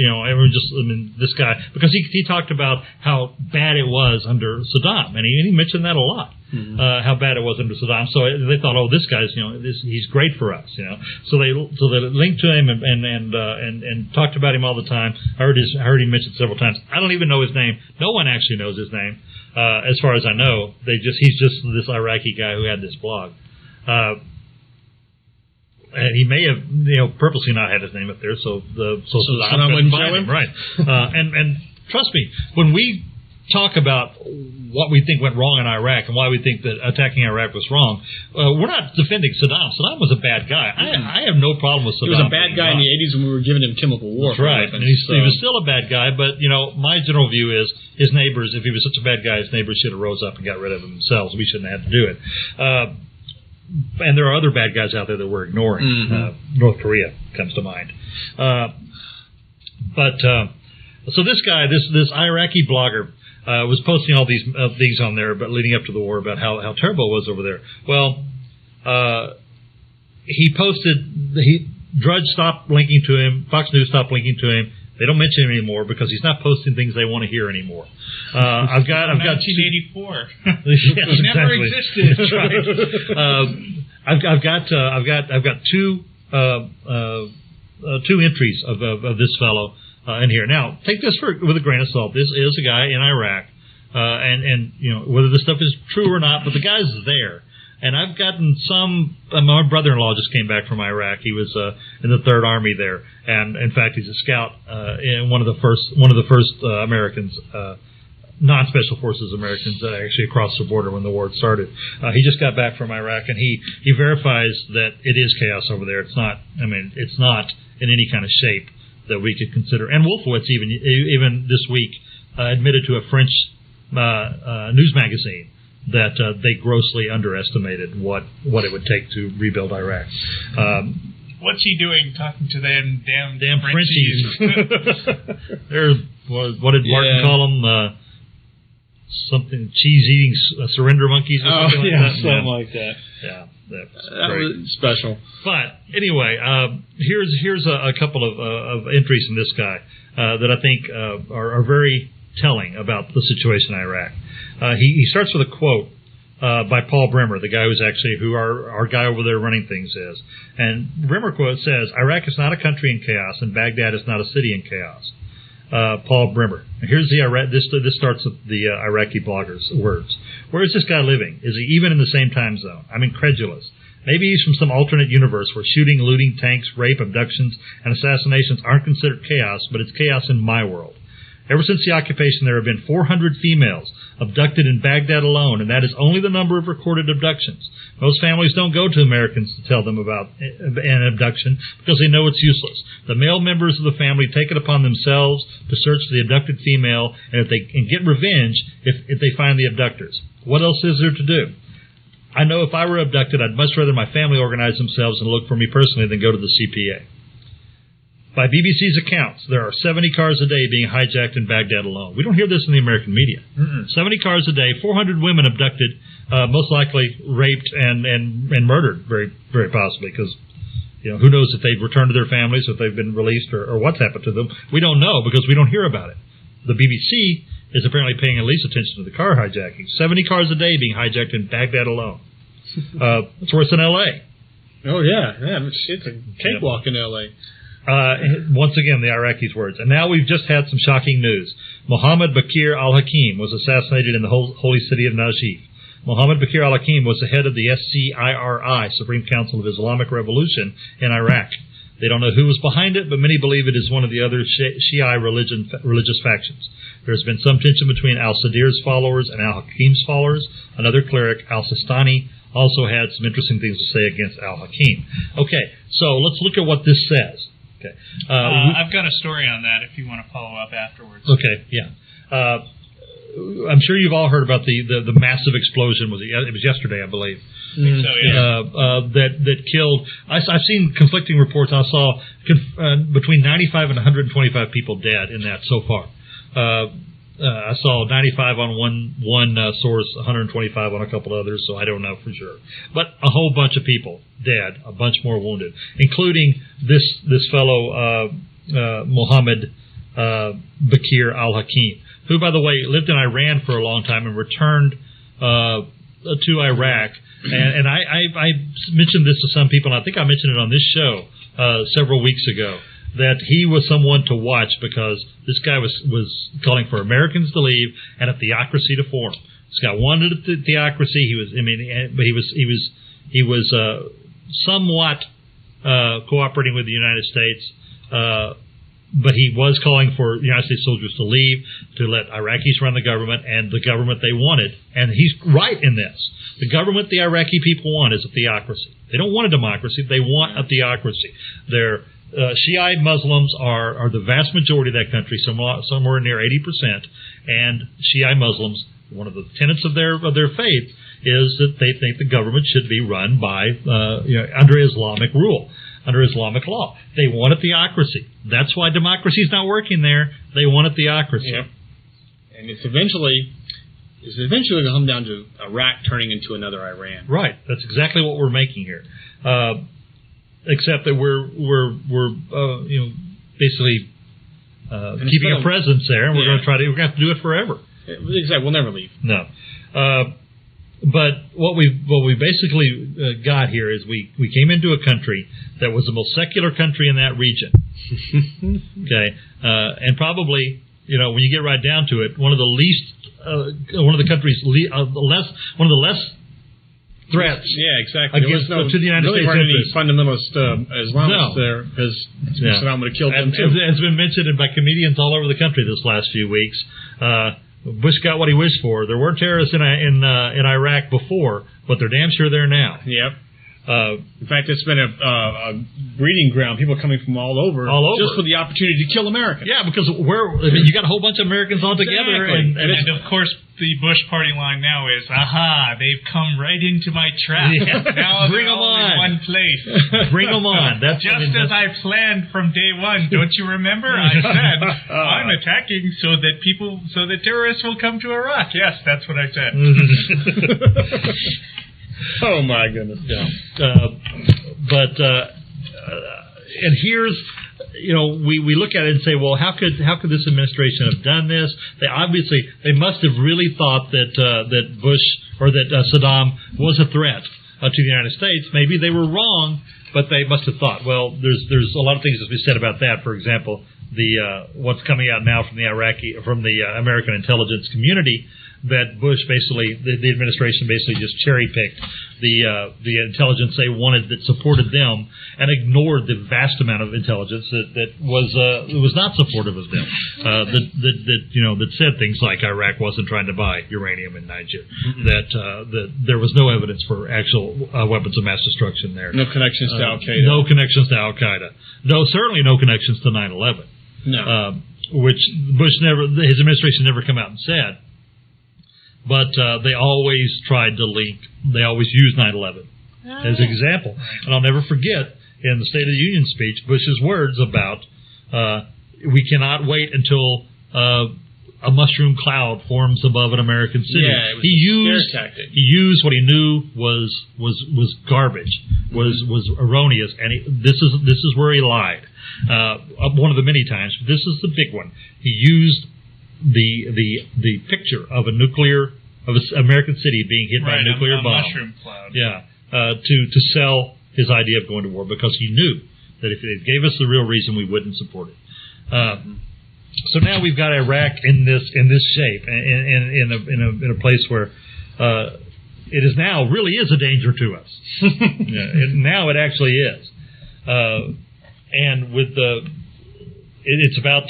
Speaker 2: this guy, because he talked about how bad it was under Saddam, and he mentioned that a lot. Mm-hmm. How bad it was under Saddam. So they thought, oh, this guy's, he's great for us, So they linked to him and talked about him all the time. I heard him mentioned several times. I don't even know his name. No one actually knows his name, as far as I know. He's just this Iraqi guy who had this blog. And he may have, purposely not had his name up there, so Saddam wouldn't find him, right? And trust me, when we talk about what we think went wrong in Iraq and why we think that attacking Iraq was wrong, we're not defending Saddam. Saddam was a bad guy. I have no problem with Saddam.
Speaker 1: He was a bad guy in the 80s when we were giving him chemical war.
Speaker 2: That's right. And he was still a bad guy, but, my general view is his neighbors, if he was such a bad guy, his neighbors should have rose up and got rid of him themselves. We shouldn't have to do it. And there are other bad guys out there that we're ignoring. Mm-hmm. North Korea comes to mind. So this guy, this Iraqi blogger, was posting all these things on there, but leading up to the war, about how terrible it was over there. Well, he posted. Drudge stopped linking to him. Fox News stopped linking to him. They don't mention him anymore because he's not posting things they want to hear anymore. I've got
Speaker 4: 1984.
Speaker 2: Yes,
Speaker 4: never
Speaker 2: exactly.
Speaker 4: existed.
Speaker 2: That's right. I've got two entries of this fellow in here. Now, take this with a grain of salt. This is a guy in Iraq, and whether this stuff is true or not, but the guy's there. And I've gotten some. My brother-in-law just came back from Iraq. He was in the Third Army there, and in fact, he's a scout in one of the first Americans non-special forces Americans actually across the border when the war started. He just got back from Iraq, and he verifies that it is chaos over there. It's not in any kind of shape that we could consider. And Wolfowitz even this week admitted to a French news magazine that they grossly underestimated what it would take to rebuild Iraq.
Speaker 4: What's he doing talking to them
Speaker 2: damn Frenchies? What did Martin call them? Something cheese-eating surrender monkeys or something like that?
Speaker 1: Something like that.
Speaker 2: Yeah, that
Speaker 1: was special.
Speaker 2: But anyway, here's a couple of entries from this guy that I think are very telling about the situation in Iraq. He starts with a quote by Paul Bremer, the guy who our guy over there running things is. And Bremer quote says, "Iraq is not a country in chaos, and Baghdad is not a city in chaos." Paul Bremer. Here's this starts with the Iraqi blogger's words. "Where is this guy living? Is he even in the same time zone? I'm incredulous. Maybe he's from some alternate universe where shooting, looting, tanks, rape, abductions, and assassinations aren't considered chaos, but it's chaos in my world. Ever since the occupation, there have been 400 females abducted in Baghdad alone, and that is only the number of recorded abductions. Most families don't go to Americans to tell them about an abduction because they know it's useless. The male members of the family take it upon themselves to search for the abducted female and get revenge if they find the abductors. What else is there to do? I know if I were abducted, I'd much rather my family organize themselves and look for me personally than go to the CPA. By BBC's accounts, there are 70 cars a day being hijacked in Baghdad alone." We don't hear this in the American media. 70 cars a day, 400 women abducted, most likely raped and murdered, very, very possibly, because who knows if they've returned to their families, if they've been released, or what's happened to them. We don't know because we don't hear about it. The BBC is apparently paying at least attention to the car hijacking. 70 cars a day being hijacked in Baghdad alone. It's worse than L.A.
Speaker 1: Oh, yeah. It's a cakewalk in L.A.
Speaker 2: Once again, the Iraqis' words. "And now we've just had some shocking news. Mohammed Bakir al-Hakim was assassinated in the holy city of Najaf. Mohammed Bakir al-Hakim was the head of the SCIRI, Supreme Council of Islamic Revolution, in Iraq. They don't know who was behind it, but many believe it is one of the other Shiite religious factions. There's been some tension between al-Sadir's followers and al-Hakim's followers. Another cleric, al-Sistani, also had some interesting things to say against al-Hakim." Okay, so let's look at what this says. Okay.
Speaker 4: I've got a story on that if you want to follow up afterwards.
Speaker 2: Okay, yeah. I'm sure you've all heard about the massive explosion. It was yesterday, I believe.
Speaker 4: I think so, yeah.
Speaker 2: That killed. I've seen conflicting reports. I saw between 95 and 125 people dead in that so far. I saw 95 on one source, 125 on a couple others, so I don't know for sure. But a whole bunch of people dead, a bunch more wounded, including this fellow Mohammed Bakir al-Hakim, who, by the way, lived in Iran for a long time and returned to Iraq. And I mentioned this to some people, and I think I mentioned it on this show several weeks ago, that he was someone to watch because this guy was calling for Americans to leave and a theocracy to form. This guy wanted a theocracy. He was somewhat cooperating with the United States, but he was calling for United States soldiers to leave, to let Iraqis run the government, and the government they wanted. And he's right in this. The government the Iraqi people want is a theocracy. They don't want a democracy. They want a theocracy. Shiite Muslims are the vast majority of that country, somewhere near 80%, and Shiite Muslims, one of the tenets of their faith is that they think the government should be run by under Islamic rule, under Islamic law. They want a theocracy. That's why democracy is not working there. They want a theocracy.
Speaker 1: Yep. And it's eventually going to come down to Iraq turning into another Iran.
Speaker 2: Right. That's exactly what we're making here. Except that we're basically keeping a presence there, and we're going to have to do it forever.
Speaker 1: Exactly, we'll never leave.
Speaker 2: No, but what we basically got here is we came into a country that was the most secular country in that region. Okay, and probably when you get right down to it, one of the country's less threats.
Speaker 1: Yeah, exactly.
Speaker 2: Against, to the United States
Speaker 1: weren't
Speaker 2: interests.
Speaker 1: Any fundamentalist Islamists there, because Saddam would have killed them too.
Speaker 2: As has been mentioned by comedians all over the country this last few weeks, Bush got what he wished for. There were terrorists in Iraq before, but they're damn sure there now.
Speaker 1: Yep. In fact, it's been a breeding ground. People coming from all over, just for the opportunity to kill Americans.
Speaker 2: Yeah, because you got a whole bunch of Americans all together,
Speaker 1: Exactly.
Speaker 4: And of course, the Bush party line now is, aha, they've come right into my trap.
Speaker 2: Yeah.
Speaker 4: Now
Speaker 2: Bring
Speaker 4: they're
Speaker 2: them
Speaker 4: all
Speaker 2: on.
Speaker 4: in one place.
Speaker 2: Bring them on. That's
Speaker 4: as I planned from day one. Don't you remember? I said I'm attacking so that terrorists will come to Iraq. Yes, that's what I said.
Speaker 1: Oh my goodness!
Speaker 2: Yeah. And here's, we look at it and say, well, how could this administration have done this? They must have really thought that Bush or that Saddam was a threat to the United States. Maybe they were wrong, but they must have thought. Well, there's a lot of things to be said about that. For example, what's coming out now from the American intelligence community, that Bush basically, the administration basically just cherry-picked the intelligence they wanted that supported them and ignored the vast amount of intelligence that was not supportive of them, that said things like Iraq wasn't trying to buy uranium in Niger, that there was no evidence for actual weapons of mass destruction there.
Speaker 1: No connections to Al-Qaeda.
Speaker 2: No connections to Al-Qaeda. No, certainly no connections to 9/11.
Speaker 1: No.
Speaker 2: Which his administration never come out and said. But they always tried to link. They always used 9/11 as an example. And I'll never forget in the State of the Union speech Bush's words about we cannot wait until a mushroom cloud forms above an American city.
Speaker 1: Yeah, it was a scare tactic.
Speaker 2: He used what he knew was garbage, was erroneous, and this is where he lied. One of the many times, but this is the big one. He used the picture of an American city being hit by a nuclear bomb.
Speaker 4: Mushroom cloud.
Speaker 2: Yeah, to sell his idea of going to war, because he knew that if it gave us the real reason, we wouldn't support it. So now we've got Iraq in this shape, in a place where it is now really is a danger to us. Now it actually is, and with it's about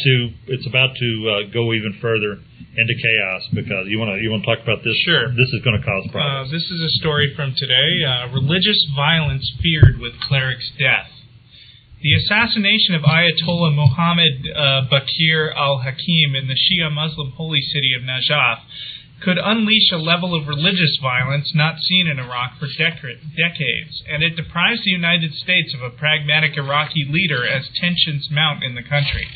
Speaker 2: to go even further into chaos, because you want to talk about this.
Speaker 4: Sure.
Speaker 2: This is going to cause problems.
Speaker 4: This is a story from today. Religious violence feared with cleric's death. The assassination of Ayatollah Mohammed Bakir al-Hakim in the Shia Muslim holy city of Najaf could unleash a level of religious violence not seen in Iraq for decades, and it deprives the United States of a pragmatic Iraqi leader as tensions mount in the country.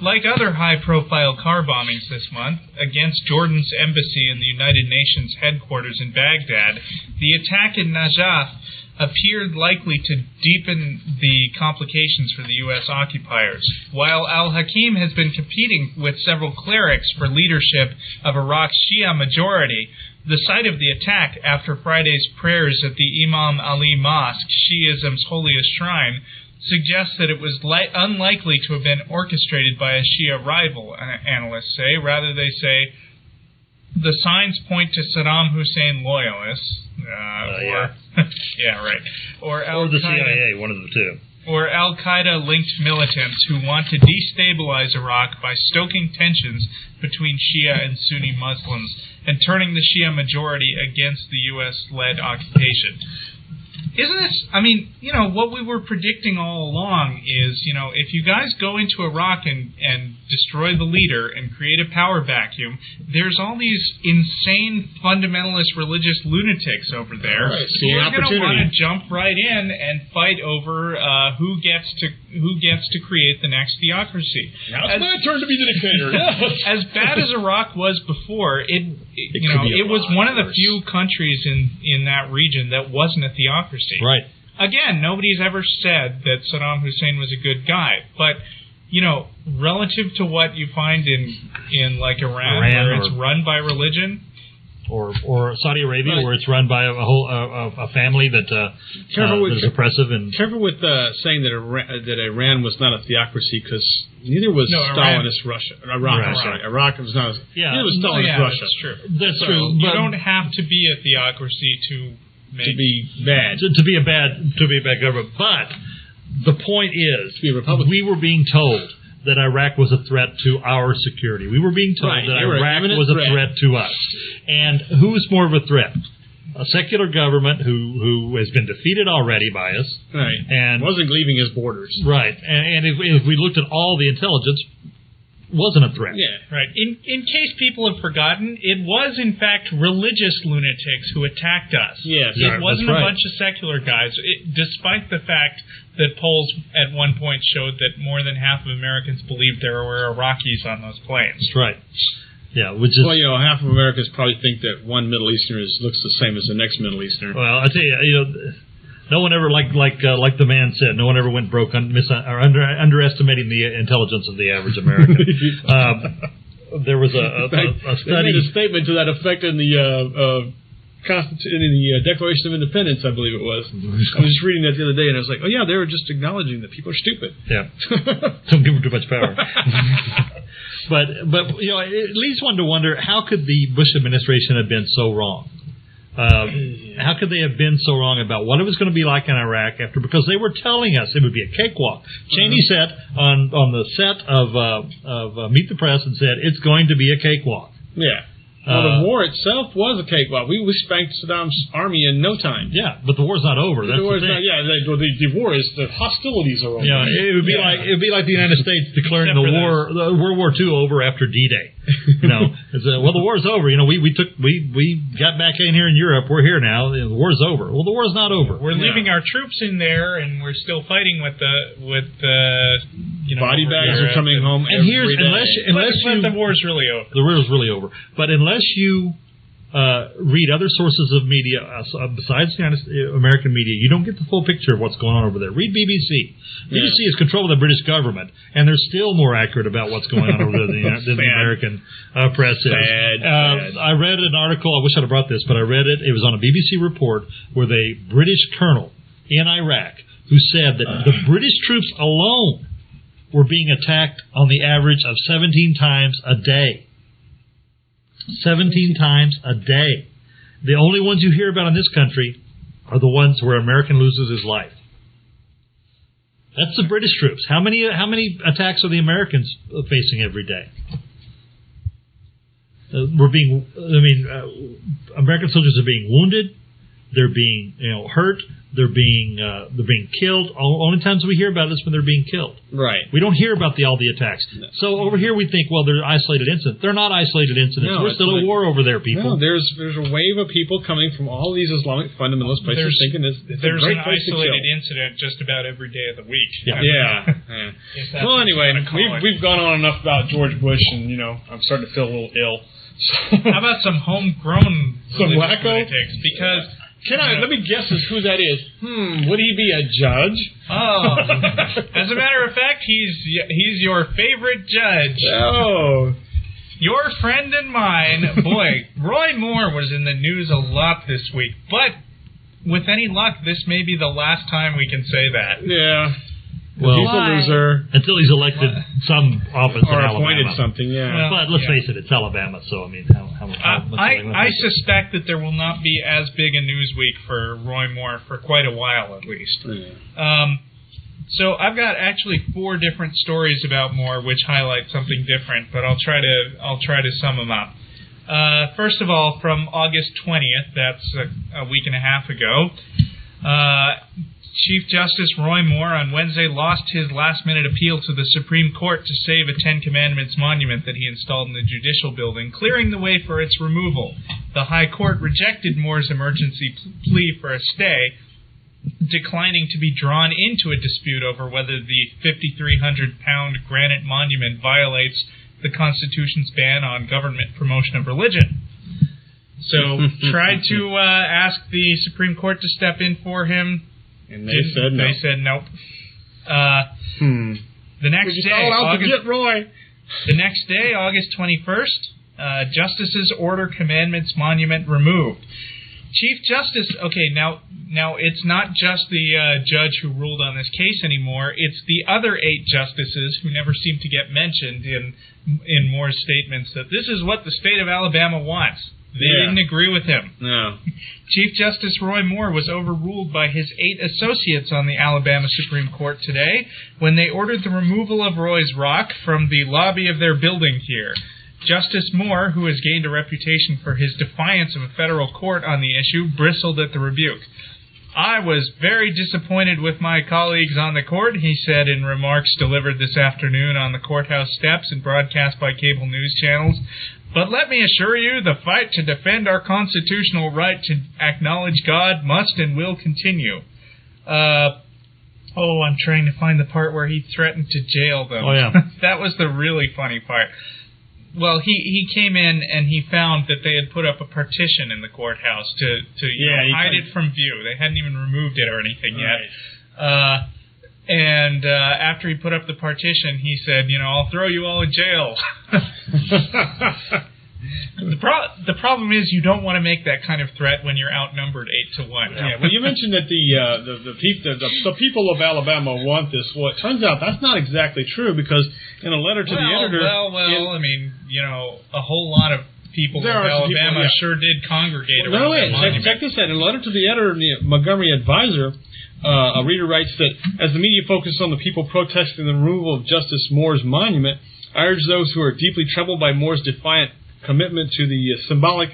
Speaker 4: Like other high-profile car bombings this month against Jordan's embassy in the United Nations headquarters in Baghdad, the attack in Najaf appeared likely to deepen the complications for the U.S. occupiers. While al-Hakim has been competing with several clerics for leadership of Iraq's Shia majority, the site of the attack after Friday's prayers at the Imam Ali Mosque, Shiism's holiest shrine, suggests that it was unlikely to have been orchestrated by a Shia rival, analysts say. Rather, they say the signs point to Saddam Hussein loyalists, or
Speaker 2: the CIA, one of the two.
Speaker 4: Or Al-Qaeda-linked militants who want to destabilize Iraq by stoking tensions between Shia and Sunni Muslims and turning the Shia majority against the U.S.-led occupation. Isn't this, what we were predicting all along is, if you guys go into Iraq and destroy the leader and create a power vacuum, there's all these insane fundamentalist religious lunatics over there who are going to want to jump right in and fight over who gets to create the next theocracy.
Speaker 1: Now it's my turn to be the dictator.
Speaker 4: As bad as Iraq was before, it was one of the few countries in that region that wasn't a theocracy.
Speaker 2: Right.
Speaker 4: Again, nobody's ever said that Saddam Hussein was a good guy, but relative to what you find in like Iran where it's run by religion,
Speaker 2: or Saudi Arabia, where it's run by a family that is oppressive, and
Speaker 1: careful with saying that Iran was not a theocracy, because neither was Stalinist Russia. Iraq was not. Neither was Stalinist Russia.
Speaker 4: That's true.
Speaker 2: That's true.
Speaker 4: You don't have to be a theocracy to
Speaker 1: be bad.
Speaker 2: To be a bad government. But the point is,
Speaker 1: to be a Republican.
Speaker 2: We were being told that Iraq was a threat to our security. We were being told that Iraq was a threat to us. And who's more of a threat? A secular government who has been defeated already by us.
Speaker 1: Right.
Speaker 2: And
Speaker 1: wasn't leaving his borders.
Speaker 2: Right. And if we looked at all the intelligence, wasn't a threat.
Speaker 1: Yeah.
Speaker 4: Right. In case people have forgotten, it was in fact religious lunatics who attacked us.
Speaker 1: Yes.
Speaker 4: It wasn't a bunch of secular guys. Despite the fact that polls at one point showed that more than half of Americans believed there were Iraqis on those planes.
Speaker 2: That's right. Yeah, which is...
Speaker 1: Well, half of Americans probably think that one Middle Easterner looks the same as the next Middle Easterner.
Speaker 2: Well, I tell you, no one ever, like the man said, no one ever went broke underestimating the intelligence of the average American. There was a study.
Speaker 1: They made a statement to that effect in the Declaration of Independence, I believe it was. I was just reading that the other day, and I was like, oh yeah, they were just acknowledging that people are stupid.
Speaker 2: Yeah, don't give them too much power. But it leads one to wonder, how could the Bush administration have been so wrong? How could they have been so wrong about what it was going to be like in Iraq because they were telling us it would be a cakewalk. Cheney sat on the set of Meet the Press and said it's going to be a cakewalk.
Speaker 1: Yeah. Well, the war itself was a cakewalk. We spanked Saddam's army in no time.
Speaker 2: Yeah, but the war's not over. That's the thing.
Speaker 1: The war is the hostilities are over.
Speaker 2: Yeah, it would be like the United States declaring the World War II over after D-Day. The war's over. We got back in here in Europe. We're here now. The war's over. Well, the war's not over.
Speaker 4: We're leaving our troops in there, and we're still fighting with the
Speaker 1: body bags are coming home.
Speaker 2: And here's unless
Speaker 4: the war's really over.
Speaker 2: The war's really over. But unless you read other sources of media besides the American media, you don't get the full picture of what's going on over there. Read BBC. BBC is controlled by the British government, and they're still more accurate about what's going on over there than the American press is. I read an article, I wish I'd have brought this, but I read it. It was on a BBC report with a British colonel in Iraq who said that the British troops alone were being attacked on the average of 17 times a day. 17 times a day. The only ones you hear about in this country are the ones where American loses his life. That's the British troops. How many attacks are the Americans facing every day? American soldiers are being wounded. They're being hurt. They're being killed. Only times we hear about it is when they're being killed.
Speaker 1: Right.
Speaker 2: We don't hear about all the attacks. No. So over here we think, well, they're isolated incidents. They're not isolated incidents.
Speaker 1: No,
Speaker 2: we're still at war over there, people.
Speaker 1: No, there's a wave of people coming from all these Islamic fundamentalist places thinking it's
Speaker 4: there's
Speaker 1: a great
Speaker 4: an
Speaker 1: place
Speaker 4: isolated
Speaker 1: to kill.
Speaker 4: incident just about every day of the week.
Speaker 1: Yeah. Well, anyway, we've gone on enough about George Bush, and I'm starting to feel a little ill.
Speaker 4: How about some homegrown
Speaker 1: wacko
Speaker 4: lunatics? Because
Speaker 1: let me guess who that is. Would he be a judge?
Speaker 4: Oh, as a matter of fact, he's your favorite judge.
Speaker 1: Oh,
Speaker 4: your friend and mine. Boy, Roy Moore was in the news a lot this week, but with any luck, this may be the last time we can say that.
Speaker 1: Yeah.
Speaker 2: Well,
Speaker 1: he's a loser
Speaker 2: until he's elected some office
Speaker 1: or
Speaker 2: in Alabama.
Speaker 1: Appointed something. Yeah.
Speaker 2: Well, but let's face it, it's Alabama. So I mean, how
Speaker 4: I suspect that there will not be as big a news week for Roy Moore for quite a while, at least.
Speaker 1: Yeah.
Speaker 4: So I've got actually 4 different stories about Moore, which highlight something different, but I'll try to sum them up. First of all, from August 20th, that's a week and a half ago. Chief Justice Roy Moore on Wednesday lost his last-minute appeal to the Supreme Court to save a Ten Commandments monument that he installed in the Judicial Building, clearing the way for its removal. The High Court rejected Moore's emergency plea for a stay, declining to be drawn into a dispute over whether the 5,300-pound granite monument violates the Constitution's ban on government promotion of religion. So tried to ask the Supreme Court to step in for him.
Speaker 1: And they said no.
Speaker 4: They said nope. The next day, August 21st, justices order commandments monument removed. Chief Justice, now it's not just the judge who ruled on this case anymore. It's the other 8 justices who never seem to get mentioned in Moore's statements that this is what the state of Alabama wants. They didn't agree with him.
Speaker 1: No.
Speaker 4: Chief Justice Roy Moore was overruled by his 8 associates on the Alabama Supreme Court today when they ordered the removal of Roy's rock from the lobby of their building here. Justice Moore, who has gained a reputation for his defiance of a federal court on the issue, bristled at the rebuke. I was very disappointed with my colleagues on the court, he said in remarks delivered this afternoon on the courthouse steps and broadcast by cable news channels. But let me assure you, the fight to defend our constitutional right to acknowledge God must and will continue. I'm trying to find the part where he threatened to jail them.
Speaker 2: Oh, yeah.
Speaker 4: That was the really funny part. Well, he came in and he found that they had put up a partition in the courthouse to hide it from view. They hadn't even removed it or anything yet. And after he put up the partition, he said, I'll throw you all in jail. The problem is you don't want to make that kind of threat when you're outnumbered 8-1.
Speaker 1: Yeah, well, you mentioned that the people of Alabama want this. Well, it turns out that's not exactly true because in a letter to the editor...
Speaker 4: a whole lot of people in Alabama sure did congregate around the monument.
Speaker 1: Check this out. In a letter to the editor in the Montgomery Advisor, a reader writes that as the media focuses on the people protesting the removal of Justice Moore's monument, I urge those who are deeply troubled by Moore's defiant commitment to the symbolic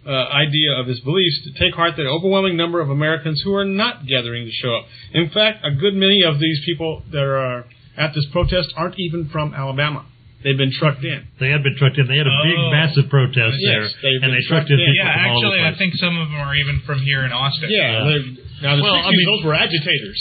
Speaker 1: idea of his beliefs to take heart that an overwhelming number of Americans who are not gathering to show up. In fact, a good many of these people that are at this protest aren't even from Alabama. They've been trucked in.
Speaker 2: They had been trucked in. They had a big, massive protest there, and they trucked in people from all over the place.
Speaker 4: I think some of them are even from here in Austin.
Speaker 1: Those were agitators.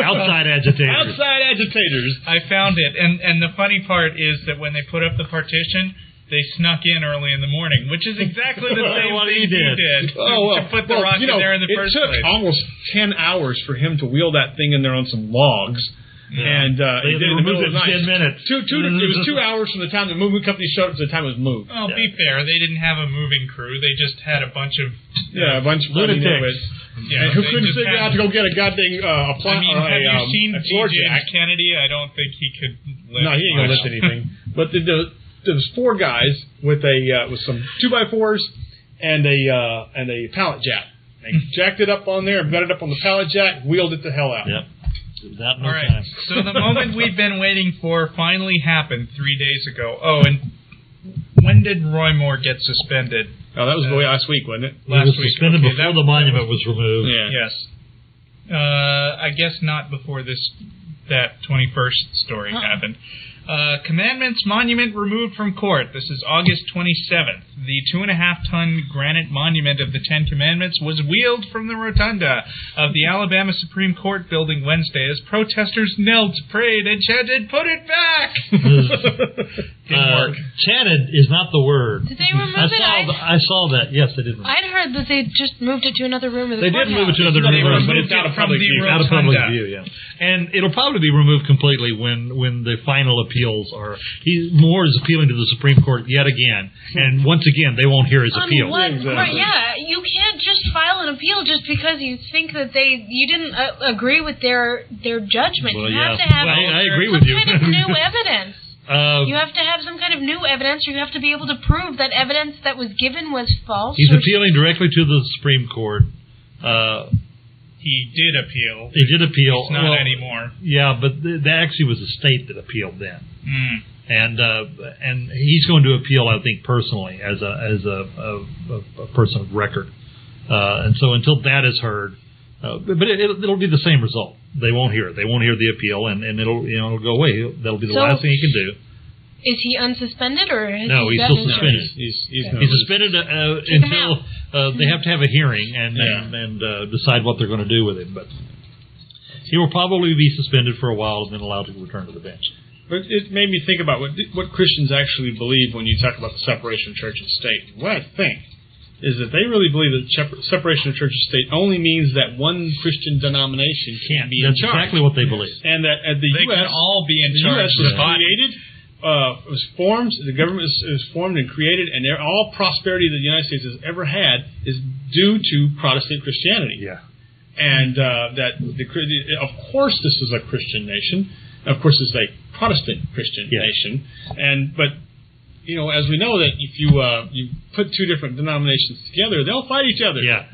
Speaker 2: Outside agitators.
Speaker 1: Outside agitators.
Speaker 4: I found it, and the funny part is that when they put up the partition, they snuck in early in the morning, which is exactly the same
Speaker 2: what
Speaker 4: thing
Speaker 2: he did.
Speaker 4: To put the rock in there in the first place.
Speaker 1: It took almost 10 hours for him to wheel that thing in there on some logs. Yeah. And
Speaker 2: they removed it in 10 minutes.
Speaker 1: It was 2 hours from the time the moving company showed up to the time it was moved.
Speaker 4: Well, be fair, they didn't have a moving crew. They just had a bunch of
Speaker 1: a bunch of lunatics. Who couldn't figure out to go get a goddamn
Speaker 4: have you seen DJ Kennedy? I don't think he could lift.
Speaker 1: No, he ain't gonna lift anything. But there's 4 guys with some 2x4s and a pallet jack. They jacked it up on there, got it up on the pallet jack, wheeled it the hell out.
Speaker 2: Yep.
Speaker 4: All right. So the moment we've been waiting for finally happened 3 days ago. Oh, and when did Roy Moore get suspended?
Speaker 1: Oh, that was last week, wasn't it?
Speaker 2: Last week. Suspended before the monument was removed.
Speaker 1: Yeah.
Speaker 4: Yes. I guess not before that 21st story happened. Commandments monument removed from court. This is August 27th. The 2.5-ton granite monument of the 10 Commandments was wheeled from the rotunda of the Alabama Supreme Court building Wednesday as protesters knelt, prayed, and chanted, "Put it back!" Didn't work.
Speaker 2: Chanted is not the word.
Speaker 3: Did they remove it?
Speaker 2: I saw that. Yes, they did.
Speaker 3: I'd heard that they just moved it to another room of the courthouse.
Speaker 2: They did move it to another room, but it's out of public view. Out of public view, yeah. And it'll probably be removed completely when the final appeals are. Moore is appealing to the Supreme Court yet again, and once again they won't hear his appeal.
Speaker 3: Right, you can't just file an appeal just because you think that you didn't agree with their judgment.
Speaker 2: Well,
Speaker 3: you have to have
Speaker 2: I agree
Speaker 3: some
Speaker 2: with you.
Speaker 3: kind of new evidence. You have to have some kind of new evidence. You have to be able to prove that evidence that was given was false.
Speaker 2: He's appealing directly to the Supreme Court.
Speaker 4: He did appeal.
Speaker 2: He did appeal.
Speaker 4: It's not anymore.
Speaker 2: Yeah, but that actually was the state that appealed then. And he's going to appeal, I think, personally as a person of record. And so until that is heard, but it'll be the same result. They won't hear it. They won't hear the appeal, and it'll go away. That'll be the last thing he can do.
Speaker 3: Is he unsuspended or
Speaker 2: no? He's still suspended. He's suspended until they have to have a hearing and decide what they're going to do with him. But he will probably be suspended for a while and then allowed to return to the bench.
Speaker 1: But it made me think about what Christians actually believe when you talk about the separation of church and state. What I think is that they really believe that separation of church and state only means that one Christian denomination can't be in charge.
Speaker 2: That's exactly what they believe.
Speaker 1: And that the
Speaker 4: they
Speaker 1: U.S.
Speaker 4: can all be in charge.
Speaker 1: The U.S. was created, was formed, the government is formed and created, and all prosperity that the United States has ever had is due to Protestant Christianity.
Speaker 2: Yeah.
Speaker 1: And that of course this is a Christian nation. Of course it's a Protestant Christian nation. But as we know that if you put two different denominations together, they'll fight each other.
Speaker 2: Yeah.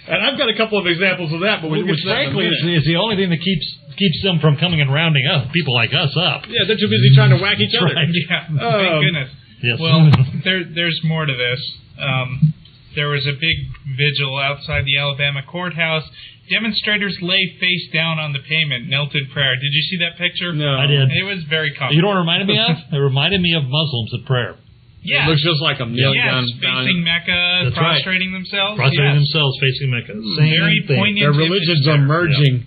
Speaker 1: And I've got a couple of examples of that, but
Speaker 2: which frankly is the only thing that keeps them from coming and rounding up people like us up.
Speaker 1: Yeah, they're too busy trying to whack each other.
Speaker 2: Right.
Speaker 4: Yeah, thank goodness.
Speaker 2: Yes.
Speaker 4: Well, there's more to this. There was a big vigil outside the Alabama courthouse. Demonstrators lay face down on the pavement, knelt in prayer. Did you see that picture?
Speaker 1: No.
Speaker 2: I did.
Speaker 4: It was very comical.
Speaker 2: You know what it reminded me of? It reminded me of Muslims at prayer.
Speaker 4: Yeah.
Speaker 1: It looks just like a million
Speaker 4: facing Mecca,
Speaker 2: That's
Speaker 4: prostrating themselves.
Speaker 2: Prostrating themselves, facing Mecca. Same
Speaker 4: Very
Speaker 2: thing.
Speaker 4: poignant.
Speaker 1: Their religions are merging.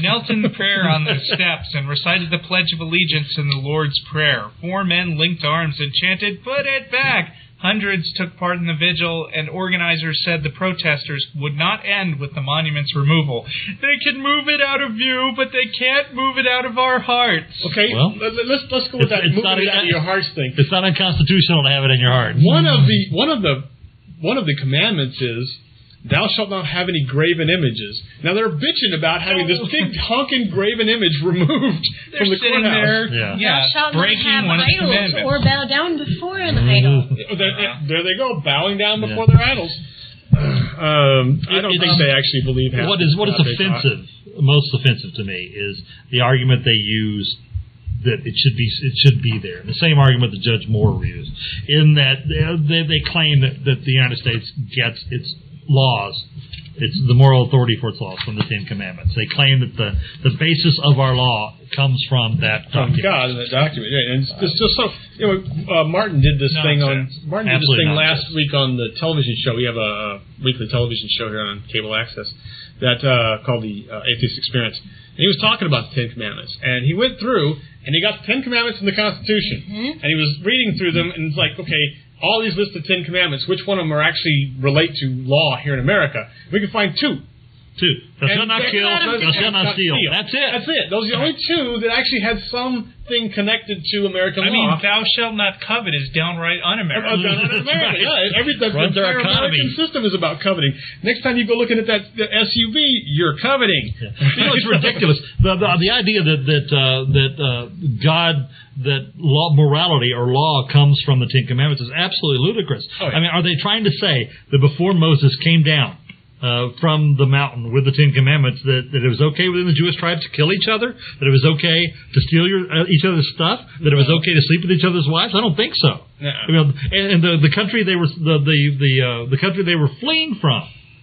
Speaker 4: Knelt in prayer on the steps and recited the Pledge of Allegiance in the Lord's Prayer. 4 men linked arms and chanted, "Put it back!" Hundreds took part in the vigil, and organizers said the protesters would not end with the monument's removal. They can move it out of view, but they can't move it out of our hearts.
Speaker 1: Okay,
Speaker 2: Well,
Speaker 1: let's go with that moving it out of your hearts thing.
Speaker 2: It's not unconstitutional to have it in your heart.
Speaker 1: One of the commandments is, "Thou shalt not have any graven images." Now they're bitching about having this big honking graven image removed
Speaker 4: They're
Speaker 1: from the
Speaker 4: sitting
Speaker 1: courthouse.
Speaker 4: there,
Speaker 3: Thou shalt not
Speaker 4: breaking
Speaker 3: have
Speaker 4: one of the
Speaker 3: idols
Speaker 4: commandments.
Speaker 3: or bow down before an idol.
Speaker 1: There they go, bowing down before their idols. I don't think they actually believe half.
Speaker 2: What is offensive, most offensive to me, is the argument they use that it should be there. The same argument that Judge Moore used, in that they claim that the United States gets its laws, it's the moral authority for its laws from the Ten Commandments. They claim that the basis of our law comes from that
Speaker 1: From
Speaker 2: document.
Speaker 1: God in that document, yeah. And it's just so. Martin did this thing last week on the television show. We have a weekly television show here on cable access that called the Atheist Experience, and he was talking about the Ten Commandments. And he went through and he got the Ten Commandments in the Constitution, and he was reading through them, and it's like, okay, all these lists of Ten Commandments, which one of them are actually relate to law here in America? We can find two.
Speaker 2: Thou shalt not kill, thou shalt not steal. That's it.
Speaker 1: Those are the only two that actually had something connected to American law.
Speaker 4: I mean, "Thou shalt not covet" is downright un-American.
Speaker 1: America, yeah. The entire American system is about coveting. Next time you go looking at the SUV, you're coveting.
Speaker 2: Yeah. It's ridiculous. The idea that God, that morality or law comes from the Ten Commandments is absolutely ludicrous. Oh, yeah. I mean, are they trying to say that before Moses came down from the mountain with the Ten Commandments, that it was okay within the Jewish tribes to kill each other, that it was okay to steal each other's stuff, that it was okay to sleep with each other's wives? I don't think so. No. I mean, and the country they were the country they were fleeing from,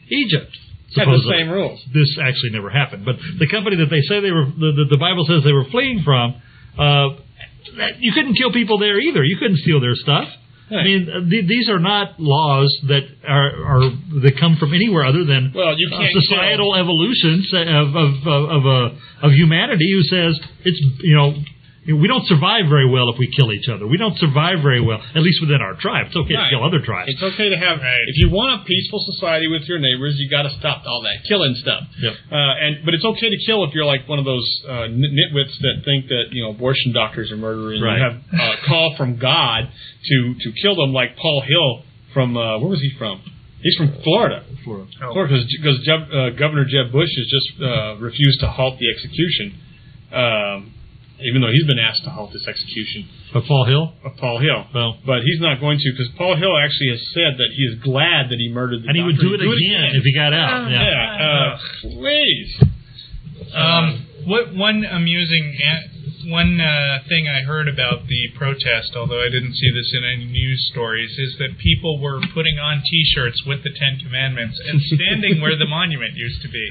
Speaker 2: Egypt,
Speaker 1: had the same rules.
Speaker 2: This actually never happened, but the company that they say the Bible says they were fleeing from, you couldn't kill people there either. You couldn't steal their stuff. I mean, these are not laws that that come from anywhere other than societal evolutions of humanity, who says it's we don't survive very well if we kill each other. We don't survive very well, at least within our tribe. It's okay to kill other tribes.
Speaker 1: It's okay to have. If you want a peaceful society with your neighbors, you got to stop all that killing stuff.
Speaker 2: Yep.
Speaker 1: But it's okay to kill if you're like one of those nitwits that think that abortion doctors are murderers.
Speaker 2: Right.
Speaker 1: You have a call from God to kill them, like Paul Hill from where was he from? He's from Florida. Florida, because Governor Jeb Bush has just refused to halt the execution. Even though he's been asked to halt this execution.
Speaker 2: Of Paul Hill?
Speaker 1: Of Paul Hill.
Speaker 2: Well,
Speaker 1: but he's not going to, because Paul Hill actually has said that he is glad that he murdered the
Speaker 2: doctor. And he would do it again if he got out.
Speaker 1: Please.
Speaker 4: One thing I heard about the protest, although I didn't see this in any news stories, is that people were putting on T-shirts with the Ten Commandments and standing where the monument used to be.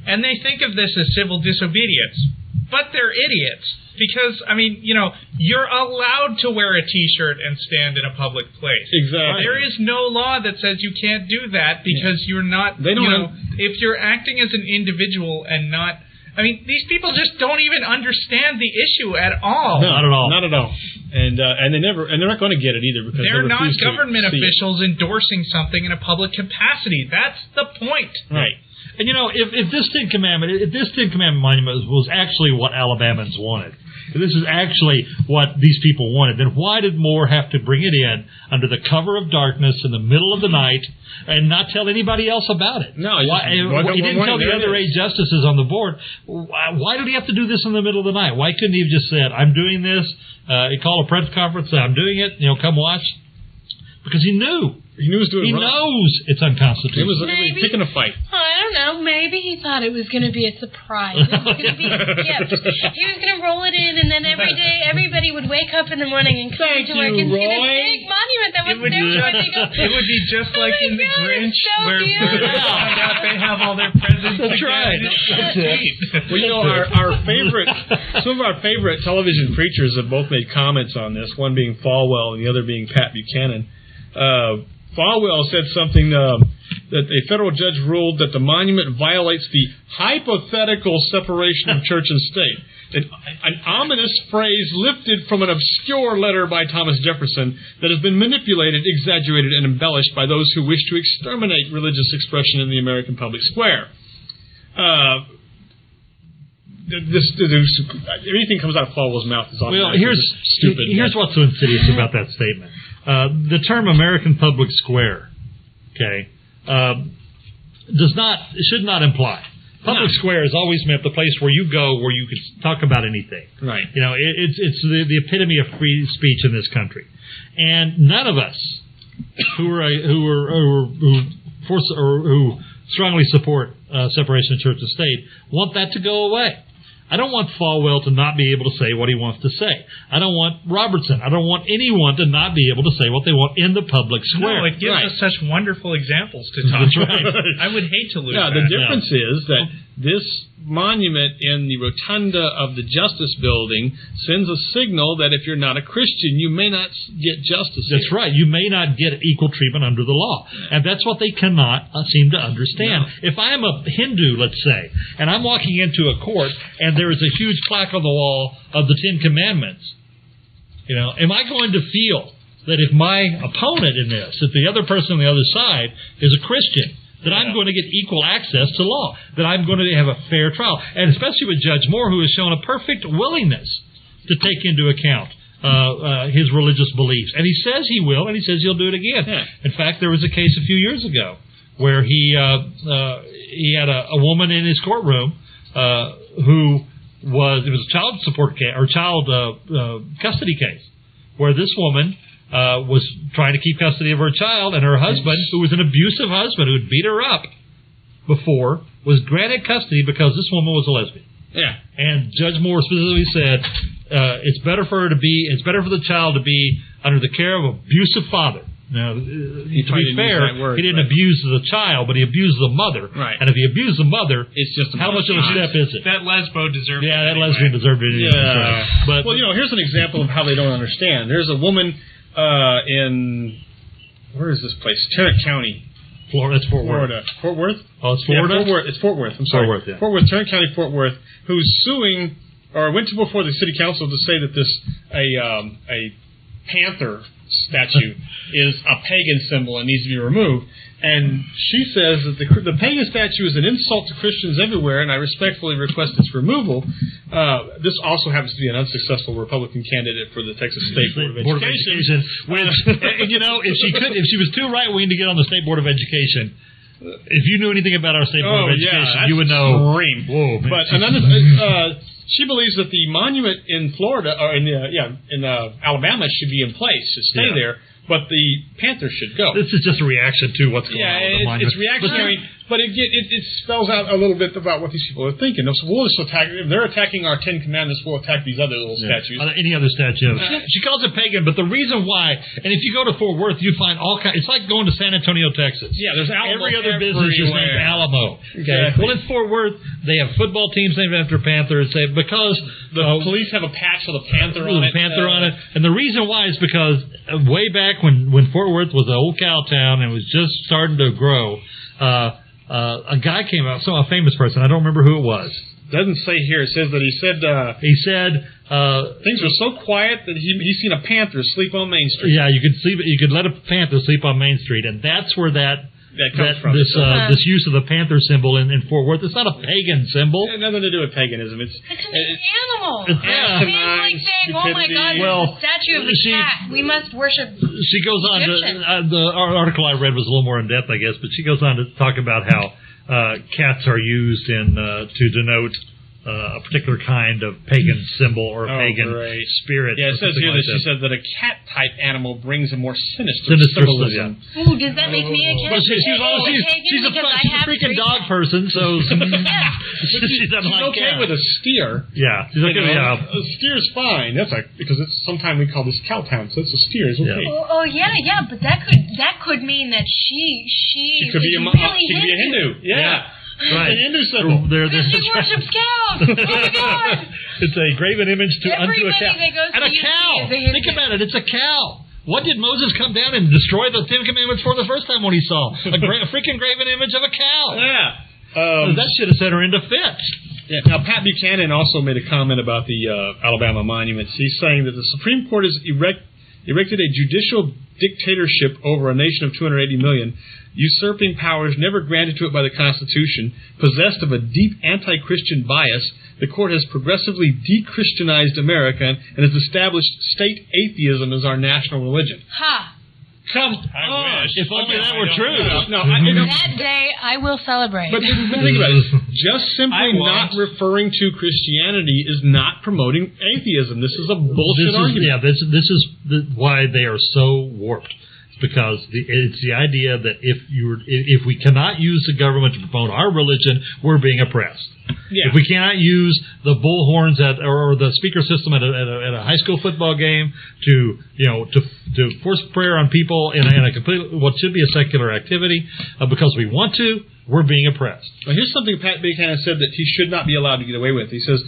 Speaker 4: And they think of this as civil disobedience. But they're idiots, because, I mean, you're allowed to wear a T-shirt and stand in a public place.
Speaker 1: Exactly.
Speaker 4: There is no law that says you can't do that, because you're not, if you're acting as an individual and not, I mean, these people just don't even understand the issue at all.
Speaker 2: No, not at all.
Speaker 1: Not at all. And they're not going to get it either, because
Speaker 4: they're not government officials endorsing something in a public capacity. That's the point.
Speaker 1: Right.
Speaker 2: And if this Ten Commandment monument was actually what Alabamans wanted, if this is actually what these people wanted, then why did Moore have to bring it in under the cover of darkness in the middle of the night and not tell anybody else about it?
Speaker 1: No,
Speaker 2: he didn't tell the other 8 justices on the board. Why did he have to do this in the middle of the night? Why couldn't he have just said, "I'm doing this"? He called a press conference, said, "I'm doing it. Come watch." Because he knew.
Speaker 1: He knew it was doing wrong.
Speaker 2: He knows it's unconstitutional.
Speaker 1: It was picking a fight.
Speaker 3: I don't know. Maybe he thought it was going to be a surprise. It was going to be a gift. He was going to roll it in, and then every day, everybody would wake up in the morning and come to work and see this big monument that was there.
Speaker 4: It would be just like in The Grinch,
Speaker 3: so
Speaker 4: where they find out they have all their presents.
Speaker 2: That's right.
Speaker 4: That's it.
Speaker 1: Well, some of our favorite television preachers have both made comments on this. One being Falwell, and the other being Pat Buchanan. Falwell said something that a federal judge ruled that the monument violates the hypothetical separation of church and state. An ominous phrase lifted from an obscure letter by Thomas Jefferson that has been manipulated, exaggerated, and embellished by those who wish to exterminate religious expression in the American public square. Anything comes out of Falwell's mouth is automatically stupid.
Speaker 2: Here's what's so insidious about that statement. The term American public square, should not imply. Public square has always meant the place where you go where you can talk about anything.
Speaker 1: Right.
Speaker 2: It's the epitome of free speech in this country, and none of us who strongly support separation of church and state want that to go away. I don't want Falwell to not be able to say what he wants to say. I don't want Robertson. I don't want anyone to not be able to say what they want in the public square.
Speaker 4: No, it gives us such wonderful examples to talk about. I would hate to lose that.
Speaker 1: The difference is that this monument in the rotunda of the Justice Building sends a signal that if you're not a Christian, you may not get justice.
Speaker 2: That's right. You may not get equal treatment under the law. And that's what they cannot seem to understand. No. If I'm a Hindu, let's say, and I'm walking into a court and there is a huge plaque on the wall of the Ten Commandments, am I going to feel that if my opponent in this, if the other person on the other side is a Christian, that I'm going to get equal access to law, that I'm going to have a fair trial, and especially with Judge Moore, who has shown a perfect willingness to take into account his religious beliefs. And he says he will, and he says he'll do it again. Yeah. In fact, there was a case a few years ago where he had a woman in his courtroom who it was a child support case, or child custody case, where this woman was trying to keep custody of her child, and her husband, who was an abusive husband who had beat her up before, was granted custody because this woman was a lesbian.
Speaker 1: Yeah.
Speaker 2: And Judge Moore specifically said it's better for the child to be under the care of an abusive father. Now, to be fair, he didn't abuse the child, but he abused the mother.
Speaker 1: Right.
Speaker 2: And if he abused the mother,
Speaker 1: it's just
Speaker 2: how much of a step is it?
Speaker 4: That lesbo deserved it.
Speaker 2: Yeah, that lesbian deserved it.
Speaker 1: Yeah. Right. But, here's an example of how they don't understand. There's a woman in, where is this place? Tarrant County.
Speaker 2: That's Fort Worth.
Speaker 1: Florida. Fort Worth?
Speaker 2: Oh, it's Florida?
Speaker 1: Yeah, Fort Worth. It's Fort Worth. I'm sorry.
Speaker 2: Fort Worth, yeah.
Speaker 1: Fort Worth, Tarrant County, Fort Worth, who's suing, or went to before the city council to say that a panther statue is a pagan symbol and needs to be removed. And she says that the pagan statue is an insult to Christians everywhere, and I respectfully request its removal. This also happens to be an unsuccessful Republican candidate for the Texas State Board of Education.
Speaker 2: Which, if she was too right-wing to get on the State Board of Education, if you knew anything about our State Board of Education, you would know.
Speaker 1: Whoa, but she believes that the monument in Florida, or in Alabama, should be in place, should stay there. But the Panthers should go.
Speaker 2: This is just a reaction to what's going on with the monument.
Speaker 1: It's reactionary, but it spells out a little bit about what these people are thinking. So we'll just attack. If they're attacking our Ten Commandments, we'll attack these other little statues.
Speaker 2: Any other statue. She calls it pagan, but the reason why, and if you go to Fort Worth, you find all kinds. It's like going to San Antonio, Texas.
Speaker 1: Yeah, there's Alamo.
Speaker 2: Every other business is named Alamo. Okay. Exactly. Well, in Fort Worth, they have football teams named after Panthers. Because
Speaker 1: the police have a patch with a panther on it.
Speaker 2: And the reason why is because way back when Fort Worth was an old cow town and was just starting to grow, a guy came out, a famous person. I don't remember who it was.
Speaker 1: Doesn't say here. It says that he said things were so quiet that he's seen a panther sleep on Main Street.
Speaker 2: Yeah, you could let a panther sleep on Main Street, and that's where that
Speaker 1: that comes from.
Speaker 2: This use of the panther symbol in Fort Worth. It's not a pagan symbol.
Speaker 1: It has nothing to do with paganism. It's
Speaker 3: an animal.
Speaker 2: It's
Speaker 3: It seems like saying, "Oh my God, there's a statue of the cat. We must worship."
Speaker 2: She goes on to the article I read was a little more in depth, I guess, but she goes on to talk about how cats are used to denote a particular kind of pagan symbol or pagan spirit.
Speaker 1: Yeah, it says here that she said that a cat-type animal brings a more sinister
Speaker 2: Yeah.
Speaker 1: symbolism.
Speaker 3: Ooh, does that make me a cat?
Speaker 2: Well, she's a freaking dog person, so she doesn't like
Speaker 1: okay
Speaker 2: cats.
Speaker 1: with a steer.
Speaker 2: Yeah, she's okay.
Speaker 1: A steer's fine. That's because sometimes we call this cowtown, so it's a steer. It's okay.
Speaker 3: Yeah. But that could mean that she
Speaker 1: could be a Hindu. Yeah.
Speaker 2: Right.
Speaker 1: An Hindu symbol.
Speaker 3: She worships cows. Oh my God!
Speaker 2: It's a graven image unto a cow.
Speaker 3: And
Speaker 2: a cow. Think about it. It's a cow. What did Moses come down and destroy the Ten Commandments for the first time when he saw? A freaking graven image of a cow.
Speaker 1: Yeah.
Speaker 2: That should have set her into fits.
Speaker 1: Yeah. Now, Pat Buchanan also made a comment about the Alabama monuments. He's saying that the Supreme Court has erected a judicial dictatorship over a nation of 280 million, usurping powers never granted to it by the Constitution, possessed of a deep anti-Christian bias. The court has progressively de-Christianized America and has established state atheism as our national religion.
Speaker 3: Ha!
Speaker 1: Come on.
Speaker 2: If only that were true.
Speaker 3: That day, I will celebrate.
Speaker 1: But think about it. Just simply not referring to Christianity is not promoting atheism. This is a bullshit argument.
Speaker 2: Yeah, this is why they are so warped. Because it's the idea that if we cannot use the government to promote our religion, we're being oppressed. Yeah. If we cannot use the bullhorns or the speaker system at a high school football game to force prayer on people in a complete what should be a secular activity because we want to, we're being oppressed.
Speaker 1: Well, here's something Pat Buchanan said that he should not be allowed to get away with. He says,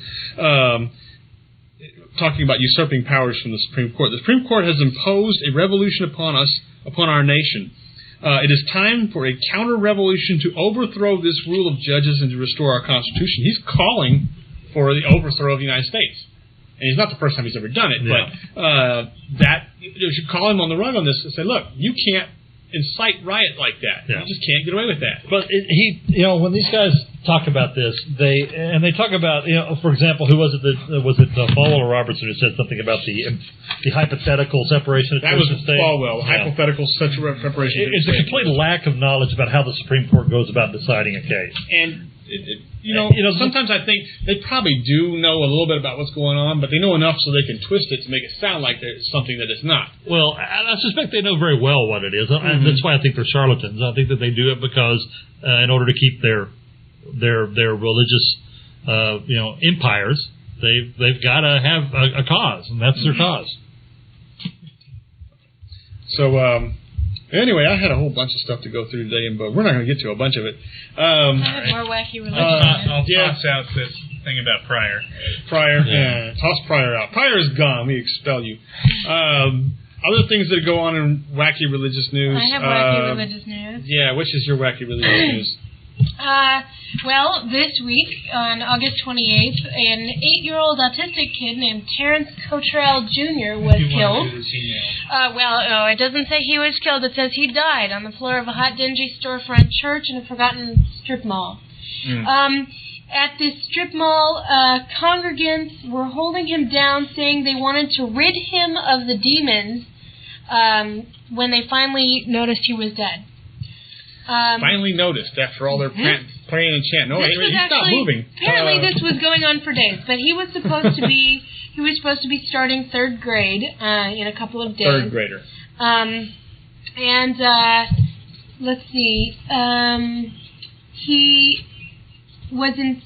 Speaker 1: talking about usurping powers from the Supreme Court, the Supreme Court has imposed a revolution upon our nation. It is time for a counter-revolution to overthrow this rule of judges and to restore our Constitution. He's calling for the overthrow of the United States. And it's not the first time he's ever done it, but you should call him on the run on this and say, look, you can't incite riot like that. Yeah. You just can't get away with that.
Speaker 2: But when these guys talk about this, they talk about, for example, who was it? Was it Falwell or Robertson who said something about the hypothetical separation of church and state?
Speaker 1: That was Falwell. Hypothetical separation.
Speaker 2: It's a complete lack of knowledge about how the Supreme Court goes about deciding a case.
Speaker 1: And sometimes I think they probably do know a little bit about what's going on, but they know enough so they can twist it to make it sound like it's something that it's not.
Speaker 2: Well, I suspect they know very well what it is, and that's why I think they're charlatans. I think that they do it because in order to keep their religious empires, they've got to have a cause, and that's their cause.
Speaker 1: So. Anyway, I had a whole bunch of stuff to go through today, but we're not going to get to a bunch of it.
Speaker 3: I have more wacky religion.
Speaker 4: I'll toss out this thing about Pryor.
Speaker 1: Toss Pryor out. Pryor is gone. We expel you. Other things that go on in wacky religious news.
Speaker 3: I have wacky religious news.
Speaker 1: Yeah, which is your wacky religious news?
Speaker 3: Well, this week, on August 28th, an 8-year-old autistic kid named Terrence Cottrell Jr. was killed. It doesn't say he was killed. It says he died on the floor of a hot, dingy storefront church in a forgotten strip mall. At this strip mall, congregants were holding him down, saying they wanted to rid him of the demons when they finally noticed he was dead.
Speaker 1: Finally noticed after all their praying and chanting. No, he stopped moving.
Speaker 3: Apparently, this was going on for days, but he was supposed to be starting third grade in a couple of days.
Speaker 1: Third grader.
Speaker 3: Let's see. He was in.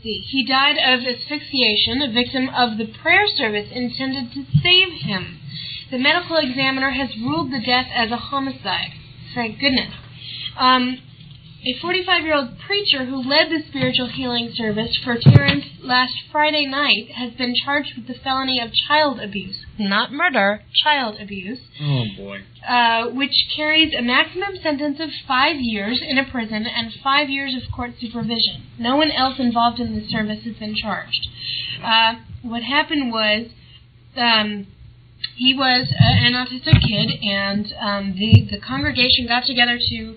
Speaker 3: He died of asphyxiation, a victim of the prayer service intended to save him. The medical examiner has ruled the death as a homicide. Thank goodness. A 45-year-old preacher who led the spiritual healing service for Terrence last Friday night has been charged with the felony of child abuse. Not murder, child abuse.
Speaker 1: Oh, boy.
Speaker 3: Which carries a maximum sentence of 5 years in a prison and 5 years of court supervision. No one else involved in the service has been charged. What happened was he was an autistic kid, and the congregation got together to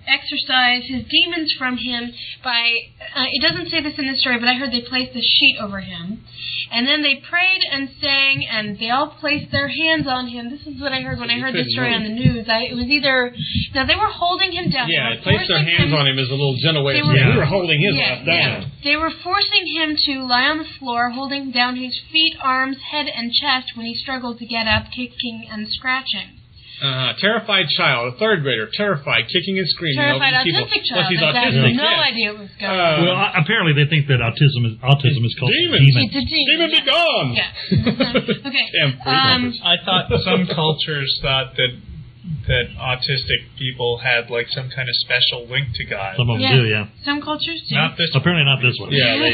Speaker 3: exorcise his demons from him by, it doesn't say this in the story, but I heard they placed a sheet over him. And then they prayed and sang, and they all placed their hands on him. This is what I heard when I heard this story on the news. It was either... Now, they were holding him down.
Speaker 1: Yeah, they placed their hands on him as a little gentle way. We were holding his ass down.
Speaker 3: They were forcing him to lie on the floor, holding down his feet, arms, head, and chest when he struggled to get up, kicking and scratching.
Speaker 1: Terrified child, a third grader, terrified, kicking and screaming.
Speaker 3: Terrified autistic child.
Speaker 1: He's autistic.
Speaker 3: No idea what was going on.
Speaker 2: Well, apparently they think that autism is called
Speaker 1: demon.
Speaker 3: It's a demon.
Speaker 1: Demon be gone.
Speaker 3: Yeah. Okay.
Speaker 4: I thought some cultures thought that autistic people had like some kind of special link to God.
Speaker 2: Some of them do, yeah.
Speaker 3: Some cultures do.
Speaker 4: Not this.
Speaker 2: Apparently not this one.
Speaker 1: Yeah, they.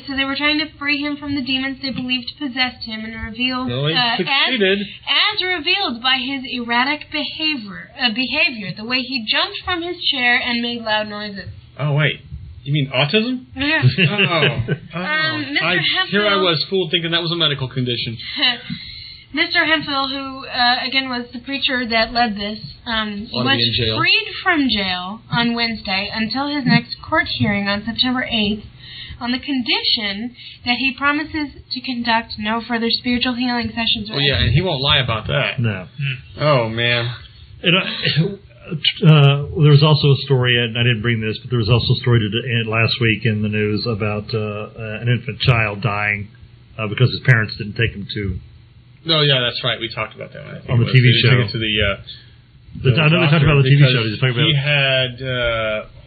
Speaker 3: So they were trying to free him from the demons they believed possessed him, and revealed as revealed by his erratic behavior, the way he jumped from his chair and made loud noises.
Speaker 1: Oh wait, you mean autism?
Speaker 3: Yeah. Mr. Hemphill,
Speaker 1: Here I was fooled thinking that was a medical condition.
Speaker 3: Mr. Hemphill, who again was the preacher that led this, was freed from jail on Wednesday until his next court hearing on September 8th, on the condition that he promises to conduct no further spiritual healing sessions.
Speaker 1: Oh yeah, and he won't lie about that.
Speaker 2: No.
Speaker 1: Oh man.
Speaker 2: There was also a story, and I didn't bring this, but there was also a story last week in the news about an infant child dying because his parents didn't take him to.
Speaker 1: No, yeah, that's right. We talked about that one.
Speaker 2: On the TV show.
Speaker 1: They took it to
Speaker 2: I know they talked about the TV show.
Speaker 1: He had,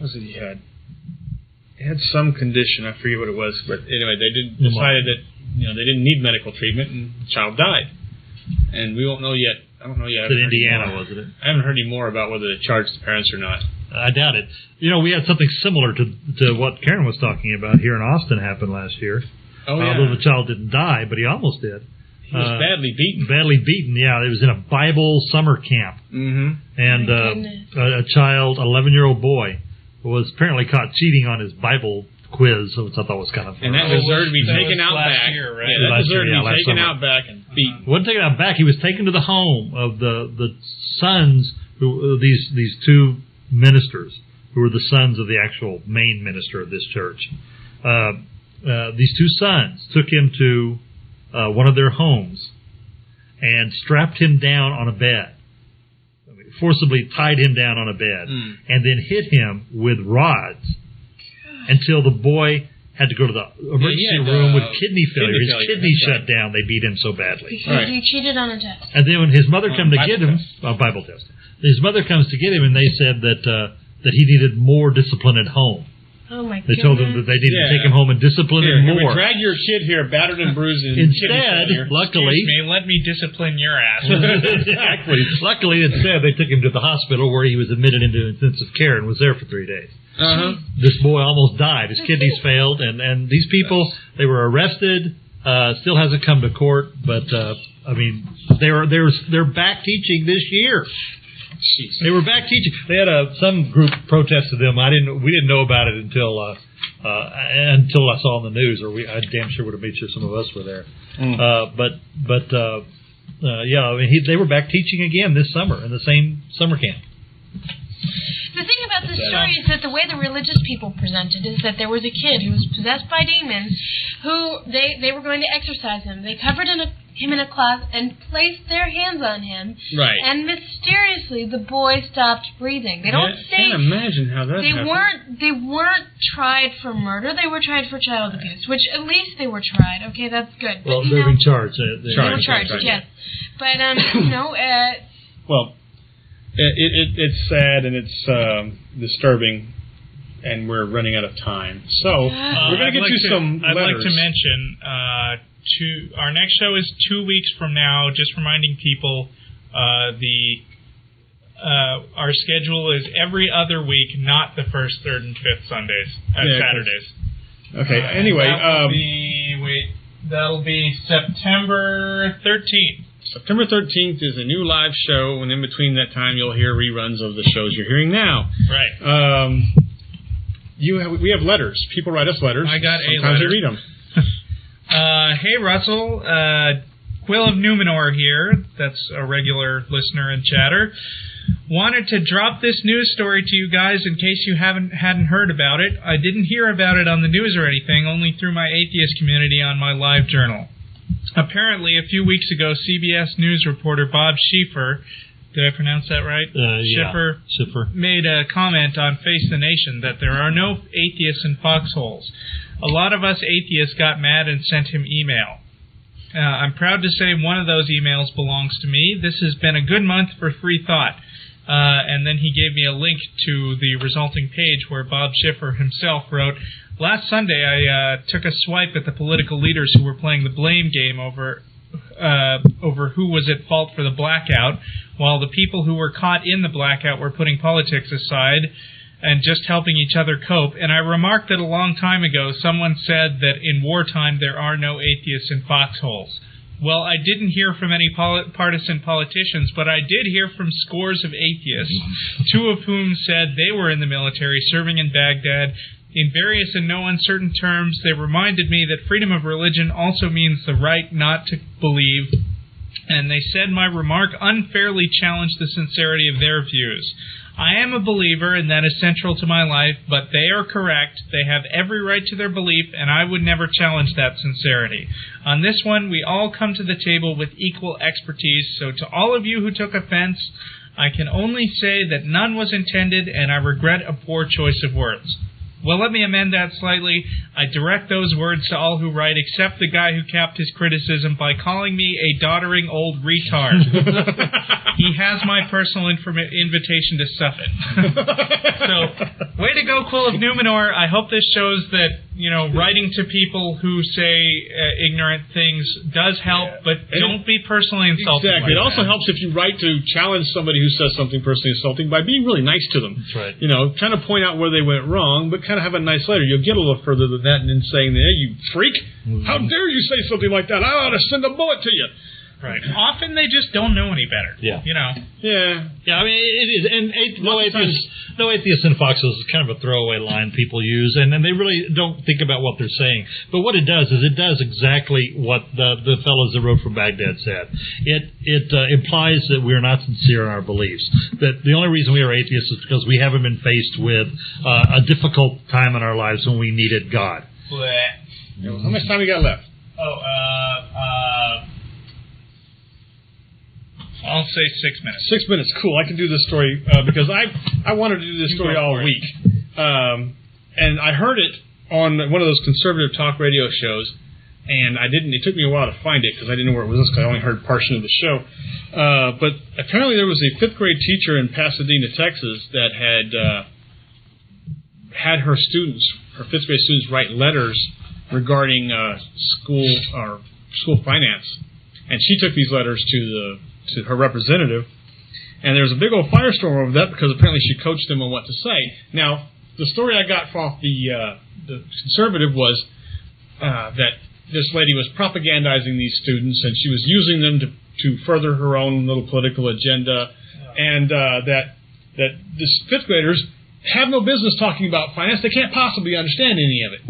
Speaker 1: what was it he had? He had some condition. I forget what it was. But anyway, they decided that they didn't need medical treatment, and the child died. And we won't know yet. I don't know yet.
Speaker 2: In Indiana, wasn't it?
Speaker 1: I haven't heard any more about whether they charged the parents or not.
Speaker 2: I doubt it. We had something similar to what Keryn was talking about here in Austin happen last year.
Speaker 1: Oh, yeah.
Speaker 2: Although the child didn't die, but he almost did.
Speaker 1: He was badly beaten.
Speaker 2: Badly beaten, yeah. It was in a Bible summer camp.
Speaker 1: Mm-hmm.
Speaker 2: And a child, 11-year-old boy, was apparently caught cheating on his Bible quiz, which I thought was kind of funny.
Speaker 1: And that deserved to be taken out back.
Speaker 4: Year, right?
Speaker 1: Yeah, that deserved to be taken out back and beaten.
Speaker 2: Wasn't taken out back. He was taken to the home of the sons, these two ministers, who were the sons of the actual main minister of this church. These two sons took him to one of their homes and strapped him down on a bed, forcibly tied him down on a bed, and then hit him with rods until the boy had to go to the emergency room with kidney failure. His kidneys shut down. They beat him so badly.
Speaker 3: Because he cheated on a test.
Speaker 2: And then when his mother came to get him, Bible test. His mother comes to get him, and they said that he needed more discipline at home.
Speaker 3: Oh my God!
Speaker 2: They told him that they needed to take him home and discipline him more.
Speaker 1: Drag your kid here, battered and bruised.
Speaker 2: Instead, luckily,
Speaker 4: let me discipline your ass.
Speaker 2: Exactly. Luckily, instead, they took him to the hospital where he was admitted into intensive care and was there for 3 days. This boy almost died. His kidneys failed, and these people, they were arrested. Still hasn't come to court, but they're back teaching this year.
Speaker 1: Jeez.
Speaker 2: They were back teaching. They had some group protested them. We didn't know about it until I saw on the news, or I damn sure would have made sure some of us were there. They were back teaching again this summer in the same summer camp.
Speaker 3: The thing about this story is that the way the religious people presented is that there was a kid who was possessed by demons who they were going to exorcise him. They covered him in a cloth and placed their hands on him.
Speaker 1: Right.
Speaker 3: And mysteriously the boy stopped breathing. They don't say...
Speaker 1: I can't imagine how that happened.
Speaker 3: They weren't tried for murder. They were tried for child abuse, which at least they were tried. Okay, that's good.
Speaker 2: Well, they're being charged.
Speaker 3: They were charged, yes. But,
Speaker 1: well... It's sad and it's disturbing, and we're running out of time. So we're going to get you some letters.
Speaker 4: I'd like to mention our next show is 2 weeks from now. Just reminding people, our schedule is every other week, not the first, third, and fifth Saturdays.
Speaker 1: Okay. Anyway,
Speaker 4: that'll be September 13th.
Speaker 1: September 13th is a new live show, and in between that time, you'll hear reruns of the shows you're hearing now.
Speaker 4: Right.
Speaker 1: We have letters. People write us letters.
Speaker 4: I got
Speaker 1: Sometimes
Speaker 4: a letter.
Speaker 1: we read them.
Speaker 4: Hey, Russell. Quill of Numenor here. That's a regular listener and chatter. Wanted to drop this news story to you guys in case you hadn't heard about it. I didn't hear about it on the news or anything, only through my atheist community on my live journal. Apparently, a few weeks ago, CBS News reporter Bob Schieffer, did I pronounce that right?
Speaker 2: Schiffer
Speaker 4: made a comment on Face the Nation that there are no atheists in foxholes. A lot of us atheists got mad and sent him email. I'm proud to say one of those emails belongs to me. This has been a good month for free thought. And then he gave me a link to the resulting page where Bob Schiffer himself wrote, "Last Sunday I took a swipe at the political leaders who were playing the blame game over who was at fault for the blackout, while the people who were caught in the blackout were putting politics aside and just helping each other cope. And I remarked that a long time ago someone said that in wartime there are no atheists in foxholes. Well, I didn't hear from any partisan politicians, but I did hear from scores of atheists, two of whom said they were in the military serving in Baghdad. In various and no uncertain terms, they reminded me that freedom of religion also means the right not to believe, and they said my remark unfairly challenged the sincerity of their views. I am a believer, and that is central to my life, but they are correct. They have every right to their belief, and I would never challenge that sincerity. On this one, we all come to the table with equal expertise, so to all of you who took offense, I can only say that none was intended, and I regret a poor choice of words." Well, let me amend that slightly. I direct those words to all who write, except the guy who capped his criticism by calling me a doddering old retard. He has my personal invitation to suff it. So, way to go, Quill of Numenor. I hope this shows that, writing to people who say ignorant things does help, but don't be personally insulting.
Speaker 1: Exactly.
Speaker 4: Like
Speaker 1: it also helps if you write to challenge somebody who says something personally insulting by being really nice to them.
Speaker 2: That's right.
Speaker 1: Kind of point out where they went wrong, but kind of have a nice letter. You'll get a little further than that and then saying, "Hey, you freak! How dare you say something like that? I ought to send a bullet to you."
Speaker 4: Right. Often they just don't know any better.
Speaker 2: Yeah.
Speaker 1: Yeah.
Speaker 2: I mean, it is. And no atheists in foxholes is kind of a throwaway line people use, and they really don't think about what they're saying. But what it does is it does exactly what the fellows that wrote from Baghdad said. It implies that we're not sincere in our beliefs. That the only reason we are atheists is because we haven't been faced with a difficult time in our lives when we needed God.
Speaker 1: How much time we got left?
Speaker 4: I'll say 6 minutes.
Speaker 1: 6 minutes, cool. I can do this story because I wanted to do this story all week. And I heard it on one of those conservative talk radio shows, and it took me a while to find it because I didn't know where it was because I only heard a portion of the show. But apparently there was a 5th grade teacher in Pasadena, Texas that had her 5th grade students write letters regarding school finance. And she took these letters to her representative, and there was a big old firestorm over that because apparently she coached them on what to say. Now, the story I got off the conservative was that this lady was propagandizing these students, and she was using them to further her own little political agenda, and that these 5th graders have no business talking about finance. They can't possibly understand any of it.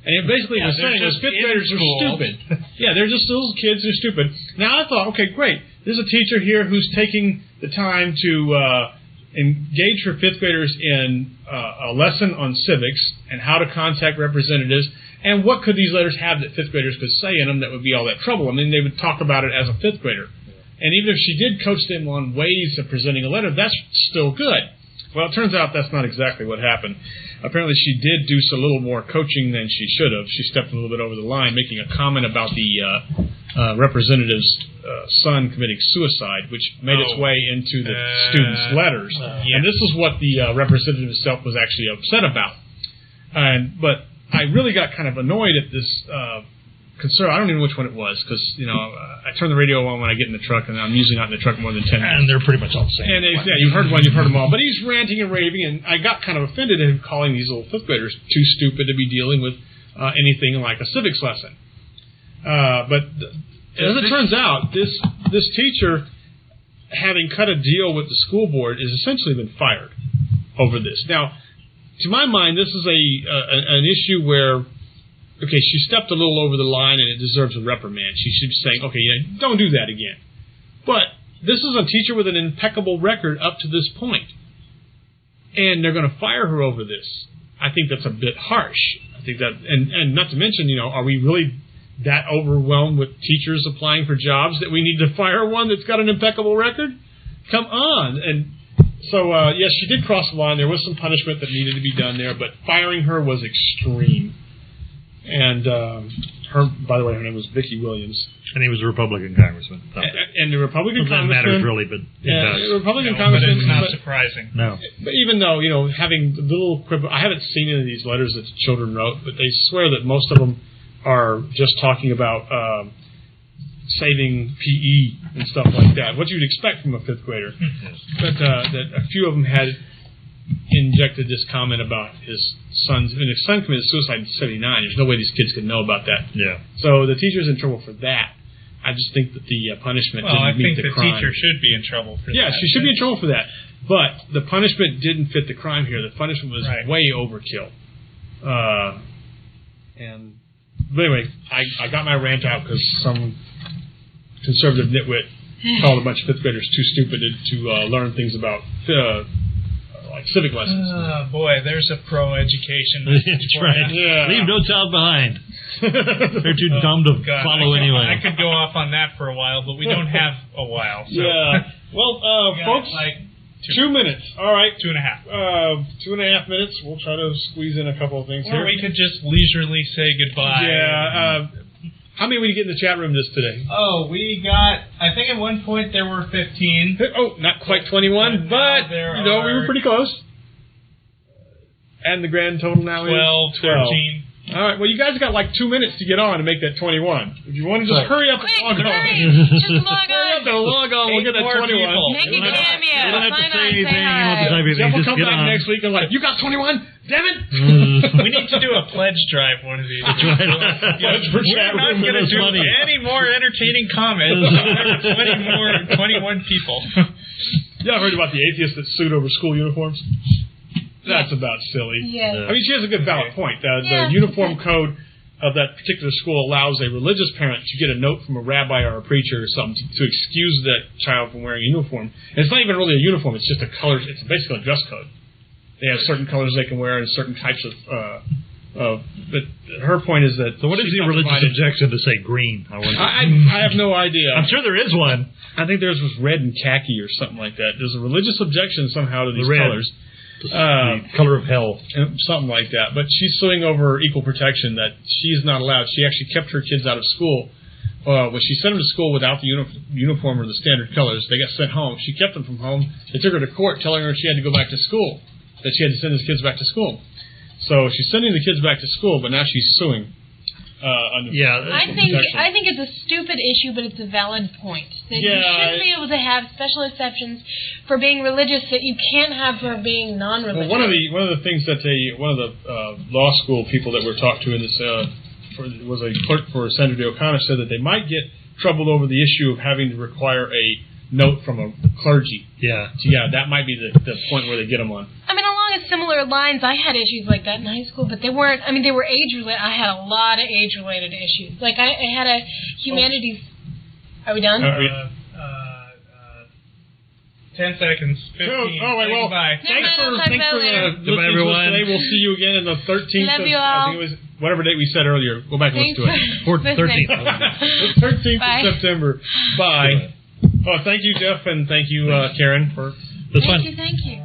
Speaker 1: And it basically was saying that 5th graders are stupid. Yeah, they're just little kids who are stupid. Now, I thought, okay, great. There's a teacher here who's taking the time to engage her 5th graders in a lesson on civics and how to contact representatives, and what could these letters have that 5th graders could say in them that would be all that trouble. I mean, they would talk about it as a 5th grader. And even if she did coach them on ways of presenting a letter, that's still good. Well, it turns out that's not exactly what happened. Apparently she did do a little more coaching than she should have. She stepped a little bit over the line, making a comment about the representative's son committing suicide, which made its way into the students' letters. And this is what the representative itself was actually upset about. But I really got kind of annoyed at this concern. I don't even know which one it was, because I turn the radio on when I get in the truck, and I'm usually not in the truck more than 10 minutes.
Speaker 2: And they're pretty much all the same.
Speaker 1: And you've heard one, you've heard them all. But he's ranting and raving, and I got kind of offended at him calling these little 5th graders too stupid to be dealing with anything like a civics lesson. But as it turns out, this teacher, having cut a deal with the school board, has essentially been fired over this. Now, to my mind, this is an issue where okay, she stepped a little over the line and it deserves a reprimand. She should be saying, okay, yeah, don't do that again. But this is a teacher with an impeccable record up to this point. And they're going to fire her over this. I think that's a bit harsh. I think that, and not to mention, are we really that overwhelmed with teachers applying for jobs that we need to fire one that's got an impeccable record? Come on. And so, yes, she did cross the line. There was some punishment that needed to be done there, but firing her was extreme. And by the way, her name was Vicki Williams.
Speaker 2: And he was a Republican congressman.
Speaker 1: And the Republican congressman...
Speaker 2: That matters, really, but it does.
Speaker 1: The Republican congressman...
Speaker 4: But it's not surprising.
Speaker 2: No.
Speaker 1: But even though, having the little quip... I haven't seen any of these letters that the children wrote, but they swear that most of them are just talking about saving PE and stuff like that. What you'd expect from a fifth grader.
Speaker 2: Yes.
Speaker 1: But that a few of them had injected this comment about his son's... And his son committed suicide in 79. There's no way these kids could know about that.
Speaker 2: Yeah.
Speaker 1: So the teacher's in trouble for that. I just think that the punishment didn't meet the crime.
Speaker 4: I think the teacher should be in trouble for that.
Speaker 1: Yeah, she should be in trouble for that. But the punishment didn't fit the crime here. The punishment was way overkill. But anyway, I got my rant out because some conservative nitwit called a bunch of fifth graders too stupid to learn things about like civic lessons.
Speaker 4: Oh, boy, there's a pro-education.
Speaker 2: That's right.
Speaker 1: Yeah.
Speaker 2: Leave no child behind. They're too dumb to follow anyway.
Speaker 4: I could go off on that for a while, but we don't have a while. So.
Speaker 1: Yeah. Well, folks, 2 minutes. All right.
Speaker 4: 2.5.
Speaker 1: 2.5 minutes. We'll try to squeeze in a couple of things here.
Speaker 4: Or we could just leisurely say goodbye.
Speaker 1: Yeah. How many we get in the chat room today?
Speaker 4: Oh, we got, I think at one point there were 15.
Speaker 1: Oh, not quite 21, but we were pretty close. And the grand total now
Speaker 4: 12,
Speaker 1: is
Speaker 4: 13.
Speaker 1: All right, well, you guys got like 2 minutes to get on to make that 21. If you want to just hurry up and log on.
Speaker 3: Just log on.
Speaker 1: Hurry up and log on, we'll get that 21.
Speaker 3: Make a cameo.
Speaker 2: You don't have to say anything. You don't have to type
Speaker 1: Jeff
Speaker 2: anything.
Speaker 1: will
Speaker 2: Just
Speaker 1: come
Speaker 2: get
Speaker 1: back
Speaker 2: on.
Speaker 1: next week and like, you got 21? Damn it!
Speaker 4: We need to do a pledge drive one of these.
Speaker 2: That's right.
Speaker 1: Pledge for chat
Speaker 4: We're not
Speaker 1: room.
Speaker 4: going to do
Speaker 2: money.
Speaker 4: any more entertaining comments. 21 people.
Speaker 1: Y'all heard about the atheist that sued over school uniforms? That's about silly.
Speaker 3: Yeah.
Speaker 1: I mean, she has a good valid point. The uniform code of that particular school allows a religious parent to get a note from a rabbi or a preacher or something to excuse that child from wearing a uniform. And it's not even really a uniform, it's just a color, it's basically a dress code. They have certain colors they can wear and certain types of but her point is that...
Speaker 2: So what is the religious objection to, say, green?
Speaker 1: I have no idea.
Speaker 2: I'm sure there is one.
Speaker 1: I think theirs was red and khaki or something like that. There's a religious objection somehow to these colors.
Speaker 2: The color of hell.
Speaker 1: Something like that. But she's suing over equal protection that she's not allowed. She actually kept her kids out of school. When she sent them to school without the uniform or the standard colors, they got sent home. She kept them from home. They took her to court telling her she had to go back to school, that she had to send his kids back to school. So she's sending the kids back to school, but now she's suing.
Speaker 3: I think it's a stupid issue, but it's a valid point. That you should be able to have special exceptions for being religious that you can't have for being non-religious.
Speaker 1: Well, one of the things that one of the law school people that were talked to in this was a clerk for Senator O'Connor said that they might get troubled over the issue of having to require a note from a clergy.
Speaker 2: Yeah.
Speaker 1: So, that might be the point where they get them on.
Speaker 3: I mean, along similar lines, I had issues like that in high school, but they weren't, they were age-related. I had a lot of age-related issues. Like, I had a humanities... Are we done?
Speaker 4: 10 seconds. 15.
Speaker 1: Oh, wait, well,
Speaker 4: bye.
Speaker 1: Thanks for listening
Speaker 2: Goodbye, everyone.
Speaker 1: today. We'll see you again on the 13th.
Speaker 3: Love you all.
Speaker 1: I think it was whatever date we said earlier. Go back and listen to it.
Speaker 2: 13th.
Speaker 1: The 13th of September. Bye. Oh, thank you, Jeff, and thank you, Keryn, for
Speaker 3: Thank you.